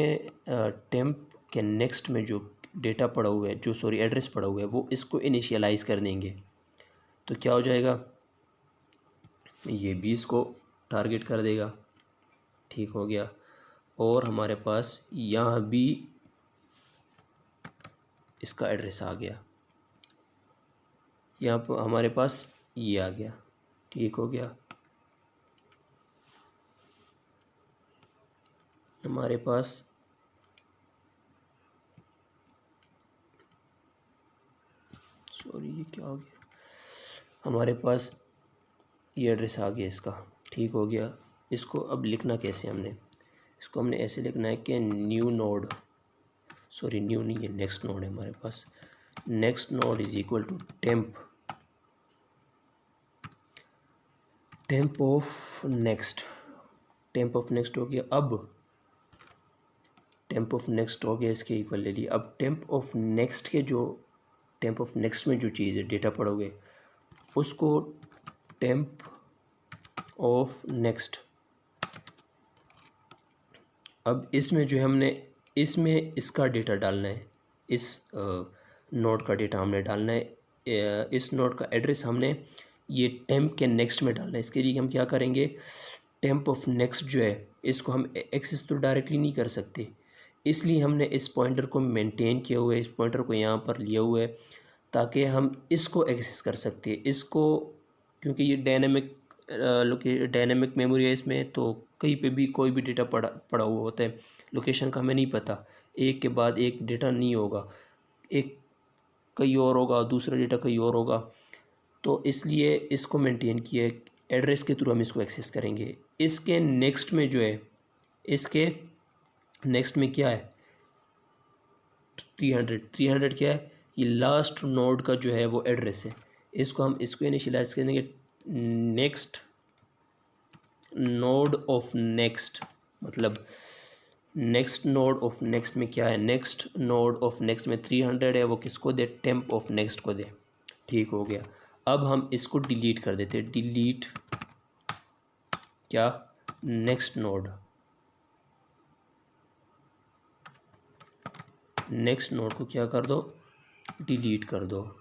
के नेक्स्ट में जो डेटा पड़ा हुआ है, जो सॉरी एड्रेस पड़ा हुआ है, वो इसको इनिशियलाइज कर देंगे। तो क्या हो जाएगा, ये 20 को टारगेट कर देगा। ठीक हो गया। और हमारे पास यहाँ भी इसका एड्रेस आ गया, यहाँ पर हमारे पास ये आ गया। ठीक हो गया। हमारे पास सॉरी ये क्या हो गया, हमारे पास ये एड्रेस आ गया इसका। ठीक हो गया। इसको अब लिखना कैसे, इसको हमने ऐसे लिखना है कि न्यू नोड, सॉरी न्यू नहीं है, नेक्स्ट नोड है हमारे पास। Next node is equal to temp of next. Temp of next हो गया। अब टेम्प ऑफ नेक्स्ट हो गया, इसके इक्वल ले लिया। अब टेम्प ऑफ नेक्स्ट के जो टेम्प ऑफ नेक्स्ट में जो चीज़ है, डेटा पढ़ोगे, उसको टेम्प ऑफ नेक्स्ट। अब इसमें जो है हमने इसमें इसका डेटा डालना है, इस नोड का डेटा हमने डालना है। इस नोड का एड्रेस हमने ये टेम्प के नेक्स्ट में डालना है। इसके लिए हम क्या करेंगे, टेम्प ऑफ नेक्स्ट जो है इसको हम एक्सेस तो डायरेक्टली नहीं कर सकते, इसलिए हमने इस पॉइंटर को मेंटेन किया हुआ है, इस पॉइंटर को यहाँ पर लिया हुआ है ताकि हम इसको एक्सेस कर सकते हैं। इसको क्योंकि ये डायनेमिक मेमोरी है इसमें, तो कहीं पे भी कोई भी डेटा पड़ा हुआ होता है, लोकेशन का हमें नहीं पता, एक के बाद एक डेटा नहीं होगा, एक कहीं और होगा, दूसरा डेटा कहीं और होगा। तो इसलिए इसको मेंटेन किया, एड्रेस के थ्रू हम इसको एक्सेस करेंगे। इसके नेक्स्ट में जो है, इसके नेक्स्ट में क्या है, 300 क्या है, ये लास्ट नोड का जो है वो एड्रेस है। इसको हम इसको इनिशियलाइज करेंगे नेक्स्ट नोड ऑफ नेक्स्ट, मतलब नेक्स्ट नोड ऑफ नेक्स्ट में क्या है, नेक्स्ट नोड ऑफ नेक्स्ट में 300 है, वो किसको दे, टेम्प ऑफ नेक्स्ट को दे। ठीक हो गया। अब हम इसको डिलीट कर देते हैं, डिलीट क्या, नेक्स्ट नोड, नेक्स्ट नोड को क्या कर दो, डिलीट कर दो।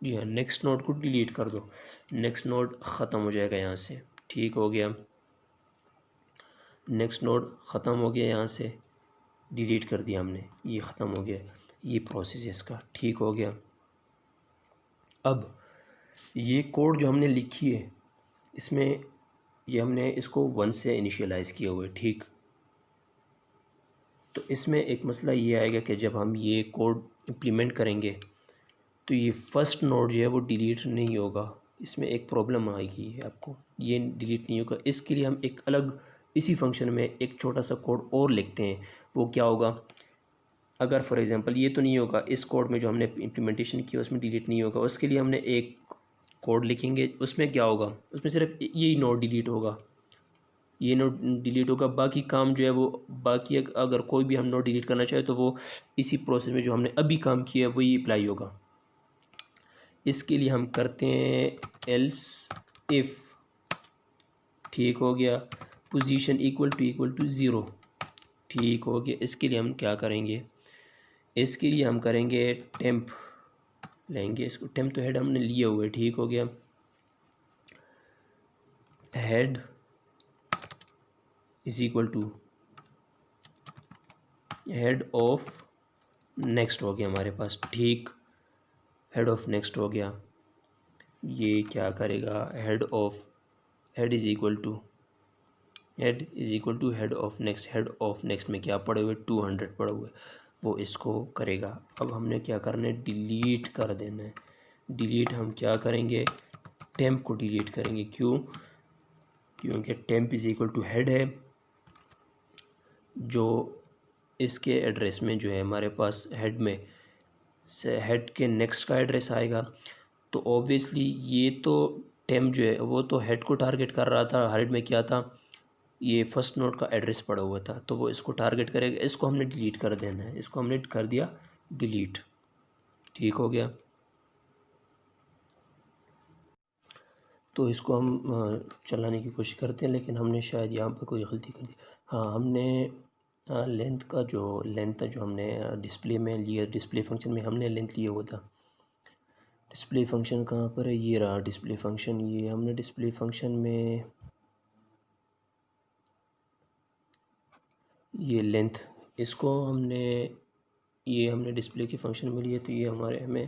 जी हाँ, नेक्स्ट नोड को डिलीट कर दो, नेक्स्ट नोड ख़त्म हो जाएगा यहाँ से। ठीक हो गया। नेक्स्ट नोड ख़त्म हो गया, यहाँ से डिलीट कर दिया हमने, ये ख़त्म हो गया, ये प्रोसेस है इसका। ठीक हो गया। अब ये कोड जो हमने लिखी है, इसमें ये हमने इसको 1 से इनिशियलाइज़ किया हुआ है। ठीक, तो इसमें एक मसला ये आएगा कि जब हम ये कोड इम्प्लीमेंट करेंगे तो ये फ़र्स्ट नोड जो है वो डिलीट नहीं होगा, इसमें एक प्रॉब्लम आएगी आपको, ये डिलीट नहीं होगा। इसके लिए हम एक अलग इसी फंक्शन में एक छोटा सा कोड और लिखते हैं। वो क्या होगा, अगर फॉर एग्ज़ाम्पल ये तो नहीं होगा, इस कोड में जो हमने इम्प्लीमेंटेशन किया उसमें डिलीट नहीं होगा, उसके लिए हमने एक कोड लिखेंगे, उसमें क्या होगा, उसमें सिर्फ यही नोड डिलीट होगा, ये नोड डिलीट होगा, बाकी काम जो है वो बाकी अगर कोई भी हम नोड डिलीट करना चाहे तो वो इसी प्रोसेस में जो हमने अभी काम किया है वही अप्लाई होगा। इसके लिए हम करते हैं एल्स इफ़। ठीक हो गया। Position equal to 0। ठीक हो गया। इसके लिए हम क्या करेंगे, इसके लिए हम करेंगे टेम्प लेंगे, इसको टेम्प तो हेड हमने लिए हुए। ठीक हो गया। Head is equal to head of next हो गया हमारे पास। ठीक, हेड ऑफ नेक्स्ट हो गया। ये क्या करेगा, head is equal to head of next. Head of next में क्या पड़े हुए, 200 पड़े हुए, वो इसको करेगा। अब हमने क्या करना है, डिलीट कर देना है। डिलीट हम क्या करेंगे, टेम्प को डिलीट करेंगे। क्यों, क्योंकि temp is equal to head है, जो इसके एड्रेस में जो है हमारे पास हेड में से हेड के नेक्स्ट का एड्रेस आएगा। तो ऑब्वियसली ये तो टेम्प जो है वो तो हेड को टारगेट कर रहा था, हेड में क्या था, ये फर्स्ट नोड का एड्रेस पड़ा हुआ था, तो वो इसको टारगेट करेगा। इसको हमने डिलीट कर देना है, इसको हमने कर दिया डिलीट। ठीक हो गया। तो इसको हम चलाने की कोशिश करते हैं, लेकिन हमने शायद यहाँ पर कोई गलती कर दी। हाँ, हमने लेंथ था जो हमने डिस्प्ले में लिया, डिस्प्ले फंक्शन में हमने लेंथ लिया हुआ था। डिस्प्ले फंक्शन कहाँ पर है? ये रहा डिस्प्ले फंक्शन। ये हमने डिस्प्ले फंक्शन में ये लेंथ, इसको ये हमने डिस्प्ले के फंक्शन में लिए, तो ये हमें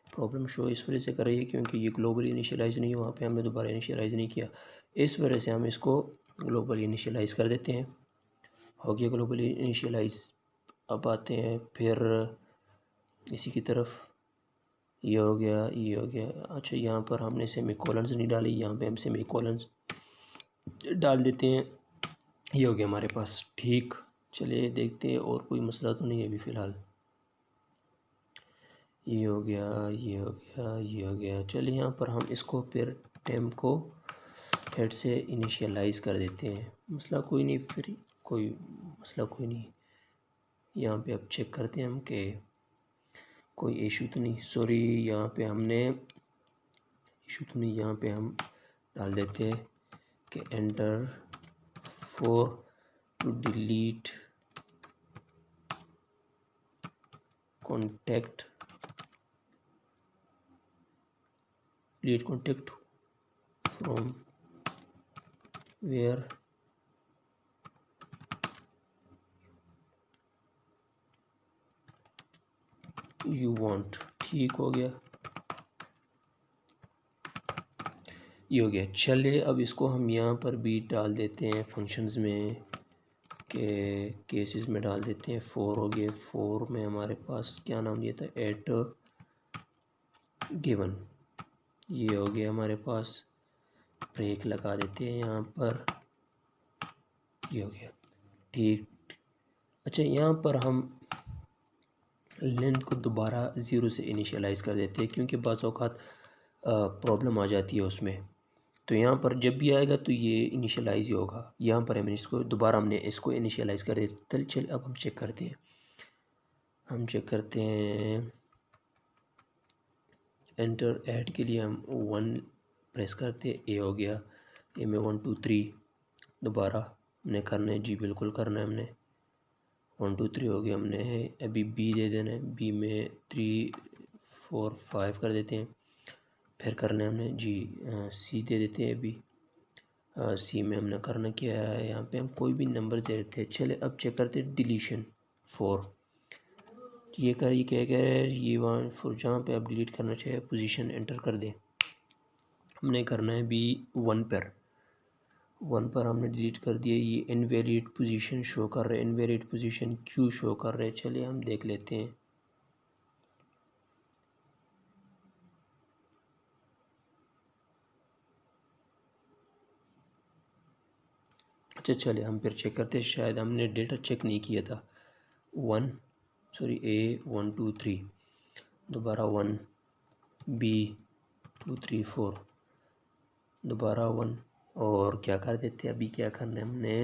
प्रॉब्लम शो इस वजह से कर रही है क्योंकि ये ग्लोबली इनिशियलाइज़ नहीं है, वहाँ पे हमने दोबारा इनिशियलाइज़ नहीं किया। इस वजह से हम इसको ग्लोबली इनिशियलाइज़ कर देते हैं। हो गया ग्लोबली इनिशियलाइज़। अब आते हैं फिर इसी की तरफ। ये हो गया, ये हो गया। अच्छा, यहाँ पर हमने सेमीकोलन्स नहीं डाली, यहाँ पे हम सेमीकोलन्स डाल देते हैं। ये हो गया हमारे पास। ठीक, चलिए देखते हैं और कोई मसला तो नहीं है अभी फ़िलहाल। ये हो गया, ये हो गया, ये हो गया। चलिए यहाँ पर हम इसको फिर टेम को हेड से इनिशियलाइज़ कर देते हैं। मसला कोई नहीं, फिर कोई मसला कोई नहीं। यहाँ पे अब चेक करते हैं हम कि कोई इशू तो नहीं। सॉरी, यहाँ पे हमने इशू तो नहीं। यहाँ पे हम डाल देते हैं कि enter four to delete contact, delete contact from where you want. ठीक हो गया, ये हो गया। चलिए अब इसको हम यहाँ पर भी डाल देते हैं फंक्शंस में, के केसेस में डाल देते हैं। 4 हो गए। 4 में हमारे पास क्या नाम दिया था? At given. ये हो गया हमारे पास। ब्रेक लगा देते हैं यहाँ पर। ये हो गया। ठीक। अच्छा, यहाँ पर हम लेंथ को दोबारा 0 से इनिशियलाइज़ कर देते हैं क्योंकि बाज़ औक़ात प्रॉब्लम आ जाती है उसमें। तो यहाँ पर जब भी आएगा तो ये इनिशियलाइज़ ही होगा। यहाँ पर हमने इसको इनिशियलाइज़ कर दिया। चलिए अब हम चेक करते हैं। एंटर ऐड के लिए हम 1 प्रेस करते हैं। ए हो गया। ए में 1 2 3 दोबारा हमने करना है। जी बिल्कुल करना है हमने। 1 2 3 हो गया। हमने अभी बी दे देना है। बी में 3 4 5 कर देते हैं। फिर करना है हमने जी सी दे देते हैं। अभी सी में हमने करना क्या है? यहाँ पे हम कोई भी नंबर दे देते हैं। चले अब चेक करते हैं डिलीशन 4। ये क्या कह रहा है? ये 1 4 जहाँ पे आप डिलीट करना चाहिए पोजीशन एंटर कर दें। हमने करना है बी 1 पर हमने डिलीट कर दिया। ये इनवैलिड पोजीशन शो कर रहे हैं। इनवैलिड पोजीशन क्यों शो कर रहे हैं? चलिए हम देख लेते हैं। अच्छा, चलिए हम फिर चेक करते हैं। शायद हमने डेटा चेक नहीं किया था। ए 1 2 3 दोबारा 1 बी 2 3 4 दोबारा 1 और क्या कर देते हैं? अभी क्या करना है हमने?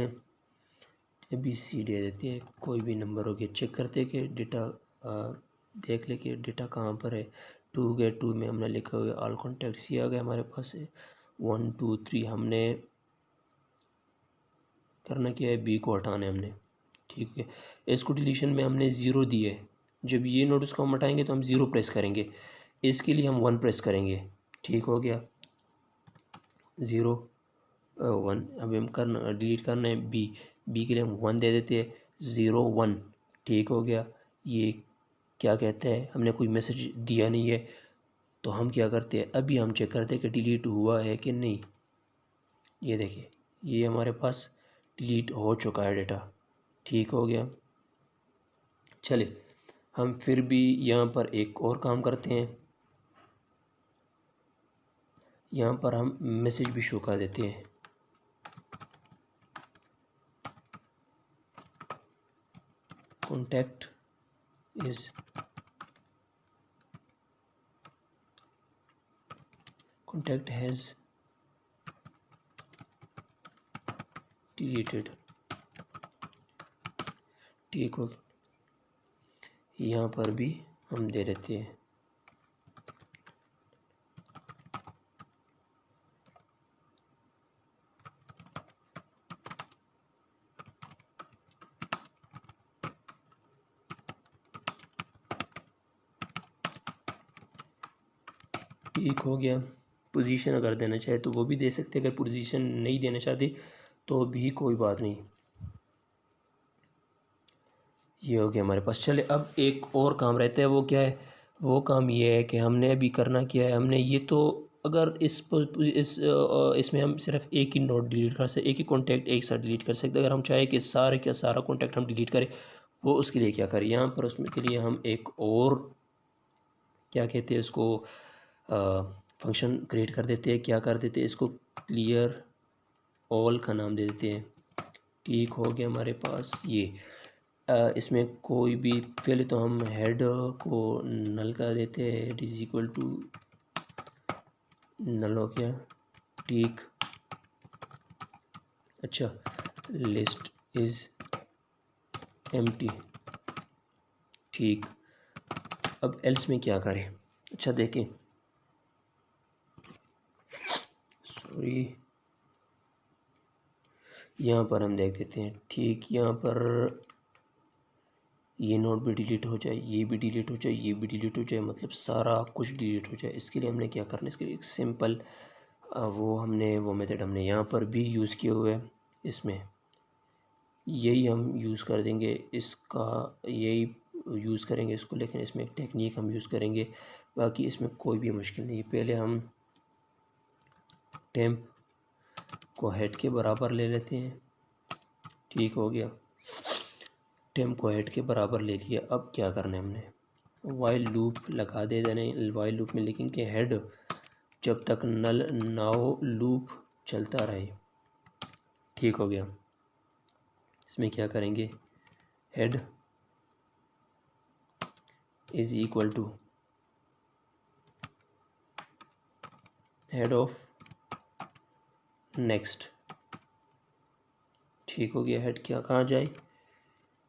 अभी सी दे देते हैं। कोई भी नंबर हो गया। चेक करते हैं कि डेटा देख ले कि डेटा कहाँ पर है। 2 गए। 2 में हमने लिखा हुआ ऑल कॉन्टैक्ट्स। ये आ गया हमारे पास है। 1 2 3 हमने करना क्या है? बी को हटाना है हमने। ठीक है। इसको डिलीशन में हमने 0 दिए है। जब ये नोट उसको हम हटाएंगे तो हम 0 प्रेस करेंगे। इसके लिए हम 1 प्रेस करेंगे। ठीक हो गया। 0 1। अब हम डिलीट करना है बी के लिए हम 1 दे देते हैं। 0 1। ठीक हो गया। ये क्या कहता है? हमने कोई मैसेज दिया नहीं है तो हम क्या करते हैं? अभी हम चेक करते हैं कि डिलीट हुआ है कि नहीं। ये देखिए, ये हमारे पास डिलीट हो चुका है डेटा। ठीक हो गया। चलिए हम फिर भी यहाँ पर एक और काम करते हैं। यहाँ पर हम मैसेज भी शो कर देते हैं। Contact has deleted. ठीक हो। यहाँ पर भी हम दे देते हैं ठीक हो गया। पोजीशन अगर देना चाहे तो वो भी दे सकते, अगर पोजीशन नहीं देना चाहते तो भी कोई बात नहीं। ये हो गया हमारे पास। चले अब एक और काम रहता है, वो क्या है? वो काम ये है कि हमने अभी करना क्या है, हमने ये तो अगर इसमें हम सिर्फ एक ही नोट डिलीट कर सकते, एक ही कॉन्टैक्ट एक साथ डिलीट कर सकते। अगर हम चाहें कि सारे का सारा कॉन्टैक्ट हम डिलीट करें, वो उसके लिए क्या करें यहाँ पर, उसमें के लिए हम एक और क्या कहते हैं उसको, फंक्शन क्रिएट कर देते हैं। क्या कर देते हैं इसको, क्लियर ऑल का नाम दे देते हैं। ठीक हो गया हमारे पास ये। इसमें कोई भी, पहले तो हम हेड को नल कर देते हैं, head is equal to null हो गया। ठीक, अच्छा, लिस्ट इज़ एम्प्टी। ठीक, अब एल्स में क्या करें? अच्छा देखें, सॉरी, यहाँ पर हम देख देते हैं। ठीक, यहाँ पर ये नोट भी डिलीट हो जाए, ये भी डिलीट हो जाए, ये भी डिलीट हो जाए, मतलब सारा कुछ डिलीट हो जाए। इसके लिए हमने क्या करना है, इसके लिए एक सिंपल वो मेथड हमने यहाँ पर भी यूज़ किए हुए हैं। इसमें यही हम यूज़ कर देंगे, इसका यही यूज़ करेंगे इसको, लेकिन इसमें एक टेक्निक हम यूज़ करेंगे, बाकी इसमें कोई भी मुश्किल नहीं है। पहले हम टेम्प को हेड के बराबर ले लेते हैं। ठीक हो गया, टेम्प को हेड के बराबर ले लिया। अब क्या करना है, हमने वाइल लूप लगा दे देने। वाइल लूप में लिखेंगे हेड जब तक नल ना हो लूप चलता रहे। ठीक हो गया, इसमें क्या करेंगे, head is equal to head of next. ठीक हो गया, हेड क्या कहाँ जाए,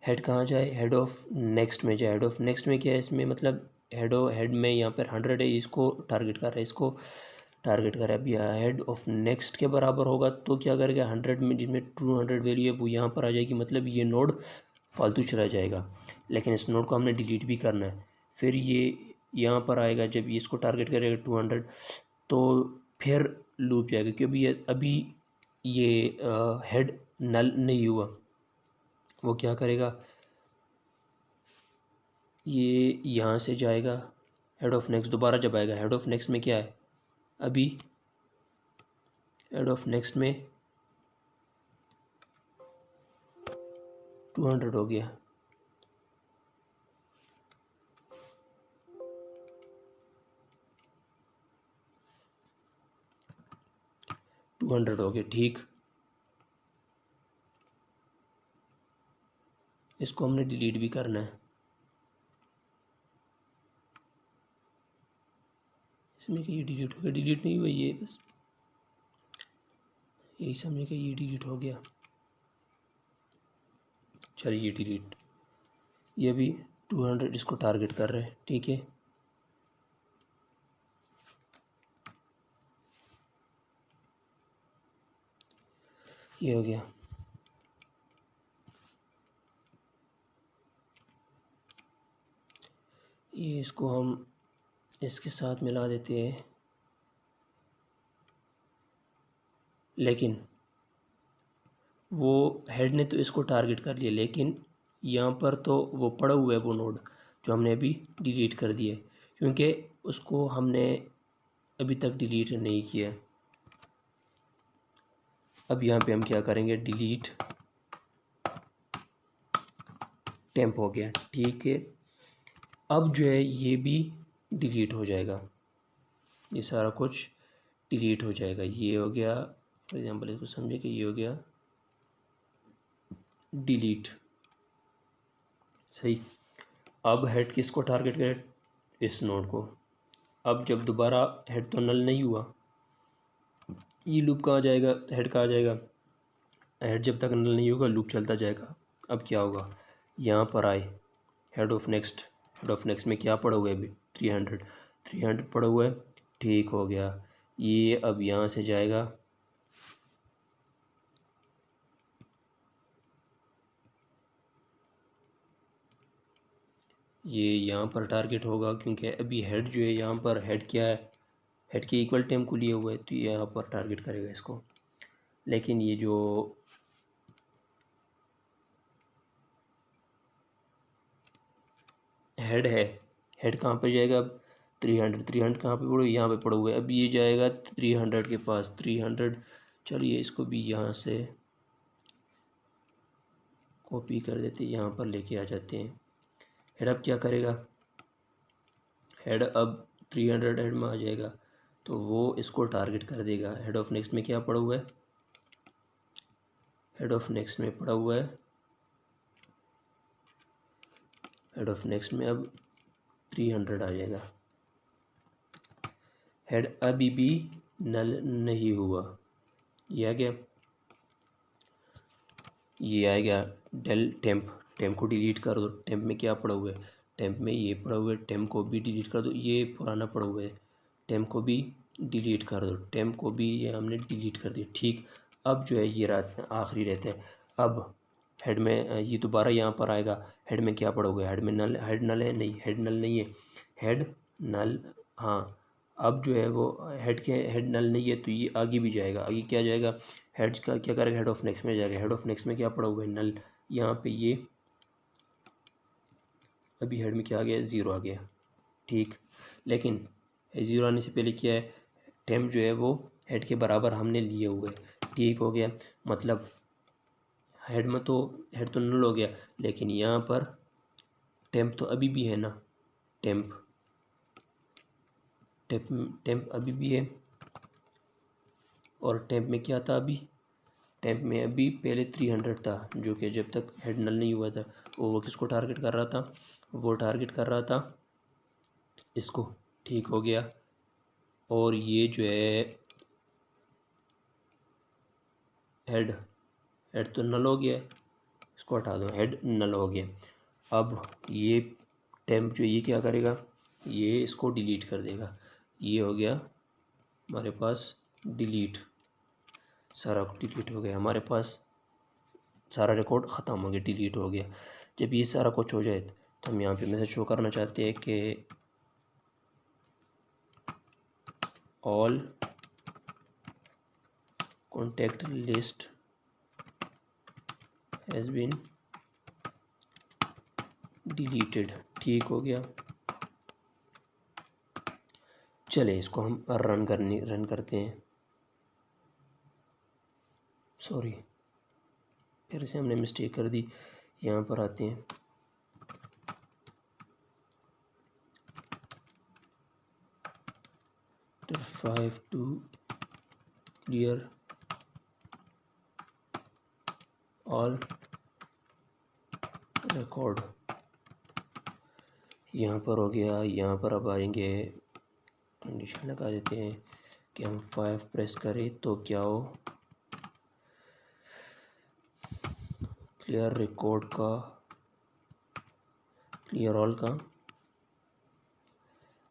हेड कहाँ जाए, हेड ऑफ नेक्स्ट में जाए। हेड ऑफ नेक्स्ट में क्या है, इसमें मतलब हेड में यहाँ पर 100 है, इसको टारगेट कर रहा है, इसको टारगेट कर रहा है। अब यह हेड ऑफ नेक्स्ट के बराबर होगा तो क्या करेगा, 100 में जिसमें 200 वैल्यू है वो यहाँ पर आ जाएगी, मतलब ये नोड फालतू चला जाएगा। लेकिन इस नोड को हमने डिलीट भी करना है। फिर ये यहाँ पर आएगा, जब ये इसको टारगेट करेगा 200 तो फिर लूप जाएगा, क्योंकि अभी ये हेड नल नहीं हुआ। वो क्या करेगा, ये यहाँ से जाएगा हेड ऑफ नेक्स्ट, दोबारा जब आएगा हेड ऑफ नेक्स्ट में क्या है, अभी हेड ऑफ नेक्स्ट में 200 हो गया। हो गया। ठीक, इसको हमने डिलीट भी करना है। इसमें कि ये डिलीट हो गया, डिलीट नहीं हुआ, ये बस यही समझे कि ये डिलीट हो गया। चलिए ये डिलीट, ये भी 200 इसको टारगेट कर रहे हैं। ठीक है, ये हो गया। ये इसको हम इसके साथ मिला देते हैं, लेकिन वो हेड ने तो इसको टारगेट कर लिया, लेकिन यहाँ पर तो वो पड़ा हुआ है वो नोड जो हमने अभी डिलीट कर दिया, क्योंकि उसको हमने अभी तक डिलीट नहीं किया। अब यहाँ पे हम क्या करेंगे, डिलीट टेम्प हो गया। ठीक है, अब जो है ये भी डिलीट हो जाएगा, ये सारा कुछ डिलीट हो जाएगा। ये हो गया, फॉर एग्जांपल इसको समझे कि ये हो गया डिलीट। सही, अब हेड किसको टारगेट करे, इस नोड को। अब जब दोबारा हेड तो नल नहीं हुआ, ये लूप कहाँ जाएगा, हेड कहाँ जाएगा, हेड जब तक नल नहीं होगा लूप चलता जाएगा। अब क्या होगा, यहाँ पर आए head of next, head of next में क्या पड़ा हुआ है अभी, 300 पड़ा हुआ है। ठीक हो गया, ये अब यहाँ से जाएगा, ये यहाँ पर टारगेट होगा, क्योंकि अभी हेड जो है यहाँ पर हेड क्या है, हेड के इक्वल टेम्प को लिए हुआ है तो ये यहाँ पर टारगेट करेगा इसको। लेकिन ये जो हेड है, हेड कहाँ पे जाएगा अब 300 कहाँ पे पड़ा, यहाँ पे पड़ा हुआ है। अब ये जाएगा 300 के पास, 300। चलिए इसको भी यहाँ से कॉपी कर देते हैं, यहाँ पर लेके आ जाते हैं। हेड अब क्या करेगा, हेड अब 300 हेड में आ जाएगा तो वो इसको टारगेट कर देगा। हेड ऑफ नेक्स्ट में क्या पड़ा हुआ है, हेड ऑफ नेक्स्ट में पड़ा हुआ है, हेड ऑफ नेक्स्ट में अब 300 आ जाएगा। हेड अभी भी नल नहीं हुआ, ये आ गया, ये आ गया डेल टेम्प। टेम्प को डिलीट कर दो, टेम्प में क्या पड़ा हुआ है, टेम्प में ये पड़ा हुआ है, टेम्प को भी डिलीट कर दो, ये पुराना पड़ा हुआ है, टेम्प को भी डिलीट कर दो, टेम्प को भी ये हमने डिलीट कर दिया। ठीक, अब जो है ये रात आखिरी रहते हैं। अब हेड में ये दोबारा यहाँ पर आएगा, हेड में क्या पड़ा हुआ है, हेड में नल, हेड नल है नहीं, हेड नल नहीं है, हेड नल, हाँ। अब जो है वो हेड नल नहीं है तो ये आगे भी जाएगा, आगे क्या जाएगा, हेड्स का क्या करेगा, हेड ऑफ नेक्स्ट में जाएगा, हेड ऑफ नेक्स्ट में क्या पड़ा हुआ है, नल। यहाँ पे ये अभी हेड में क्या आ गया, ज़ीरो आ गया। ठीक, लेकिन ज़ीरो आने से पहले क्या है, टेम्प जो है वो हेड के बराबर हमने लिए हुए है। ठीक हो गया, मतलब हेड में तो हेड तो नल हो गया, लेकिन यहाँ पर टेम्प तो अभी भी है ना, टेम्प टेम्प टेम्प अभी भी है। और टेम्प में क्या था अभी, टेम्प में अभी पहले 300 था, जो कि जब तक हेड नल नहीं हुआ था वो किसको टारगेट कर रहा था, वो टारगेट कर रहा था इसको। ठीक हो गया, और ये जो है हेड, हेड तो नल हो गया, इसको हटा दो, हेड नल हो गया। अब ये टेम्प जो ये क्या करेगा, ये इसको डिलीट कर देगा। ये हो गया हमारे पास डिलीट, सारा डिलीट हो गया हमारे पास, सारा रिकॉर्ड ख़त्म हो गया, डिलीट हो गया। जब ये सारा कुछ हो जाए तो हम यहाँ पे मैसेज शो करना चाहते हैं कि all contact list has been deleted. ठीक हो गया, चले इसको हम रन करते हैं। सॉरी, फिर से हमने मिस्टेक कर दी, यहाँ पर आते हैं, तो 5 to क्लियर ऑल रिकॉर्ड, यहाँ पर हो गया। यहाँ पर अब आएंगे, कंडीशन लगा देते हैं कि हम 5 प्रेस करें तो क्या हो, क्लियर रिकॉर्ड का, क्लियर ऑल का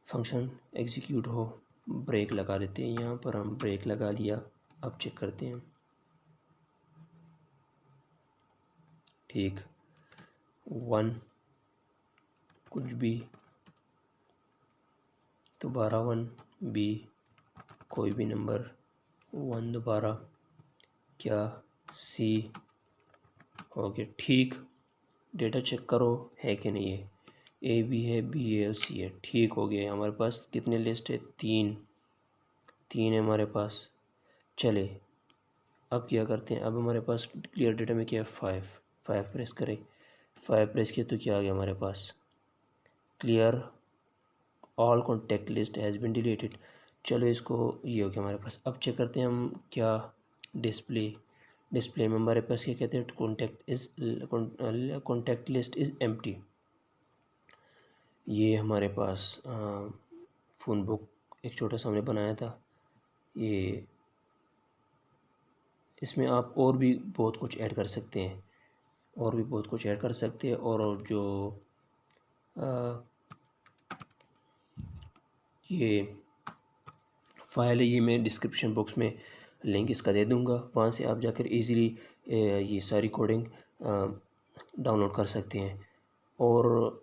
फंक्शन एग्जीक्यूट हो। ब्रेक लगा देते हैं, यहाँ पर हम ब्रेक लगा लिया। अब चेक करते हैं, ठीक 1 कुछ भी, दोबारा 1 बी कोई भी नंबर, 1 दोबारा, क्या सी हो गया। ठीक, डेटा चेक करो है कि नहीं है, ए भी है, बी है और सी है। ठीक हो गया, हमारे पास कितने लिस्ट है, 3 है हमारे पास। चले अब क्या करते हैं, अब हमारे पास क्लियर डेटा में क्या है, 5 प्रेस करें, 5 प्रेस किया तो क्या आ गया हमारे पास, clear all contact list has been deleted. चलो इसको, ये हो गया हमारे पास। अब चेक करते हैं हम क्या, डिस्प्ले में हमारे पास क्या कहते हैं, कॉन्टैक्ट लिस्ट इज़ एम्प्टी। ये हमारे पास फ़ोन बुक एक छोटा सा हमने बनाया था, ये इसमें आप और भी बहुत कुछ ऐड कर सकते हैं, और भी बहुत कुछ ऐड कर सकते हैं। और जो ये फाइल है, ये मैं डिस्क्रिप्शन बॉक्स में लिंक इसका दे दूँगा, वहाँ से आप जाकर इजीली ये सारी कोडिंग डाउनलोड कर सकते हैं। और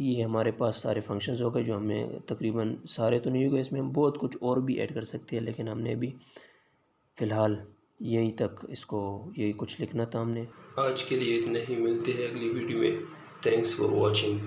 ये हमारे पास सारे फंक्शंस हो गए जो हमें तकरीबन सारे तो नहीं हो गए, इसमें हम बहुत कुछ और भी ऐड कर सकते हैं, लेकिन हमने अभी फ़िलहाल यहीं तक इसको यही कुछ लिखना था हमने। आज के लिए इतना ही, मिलते हैं अगली वीडियो में। Thanks for watching.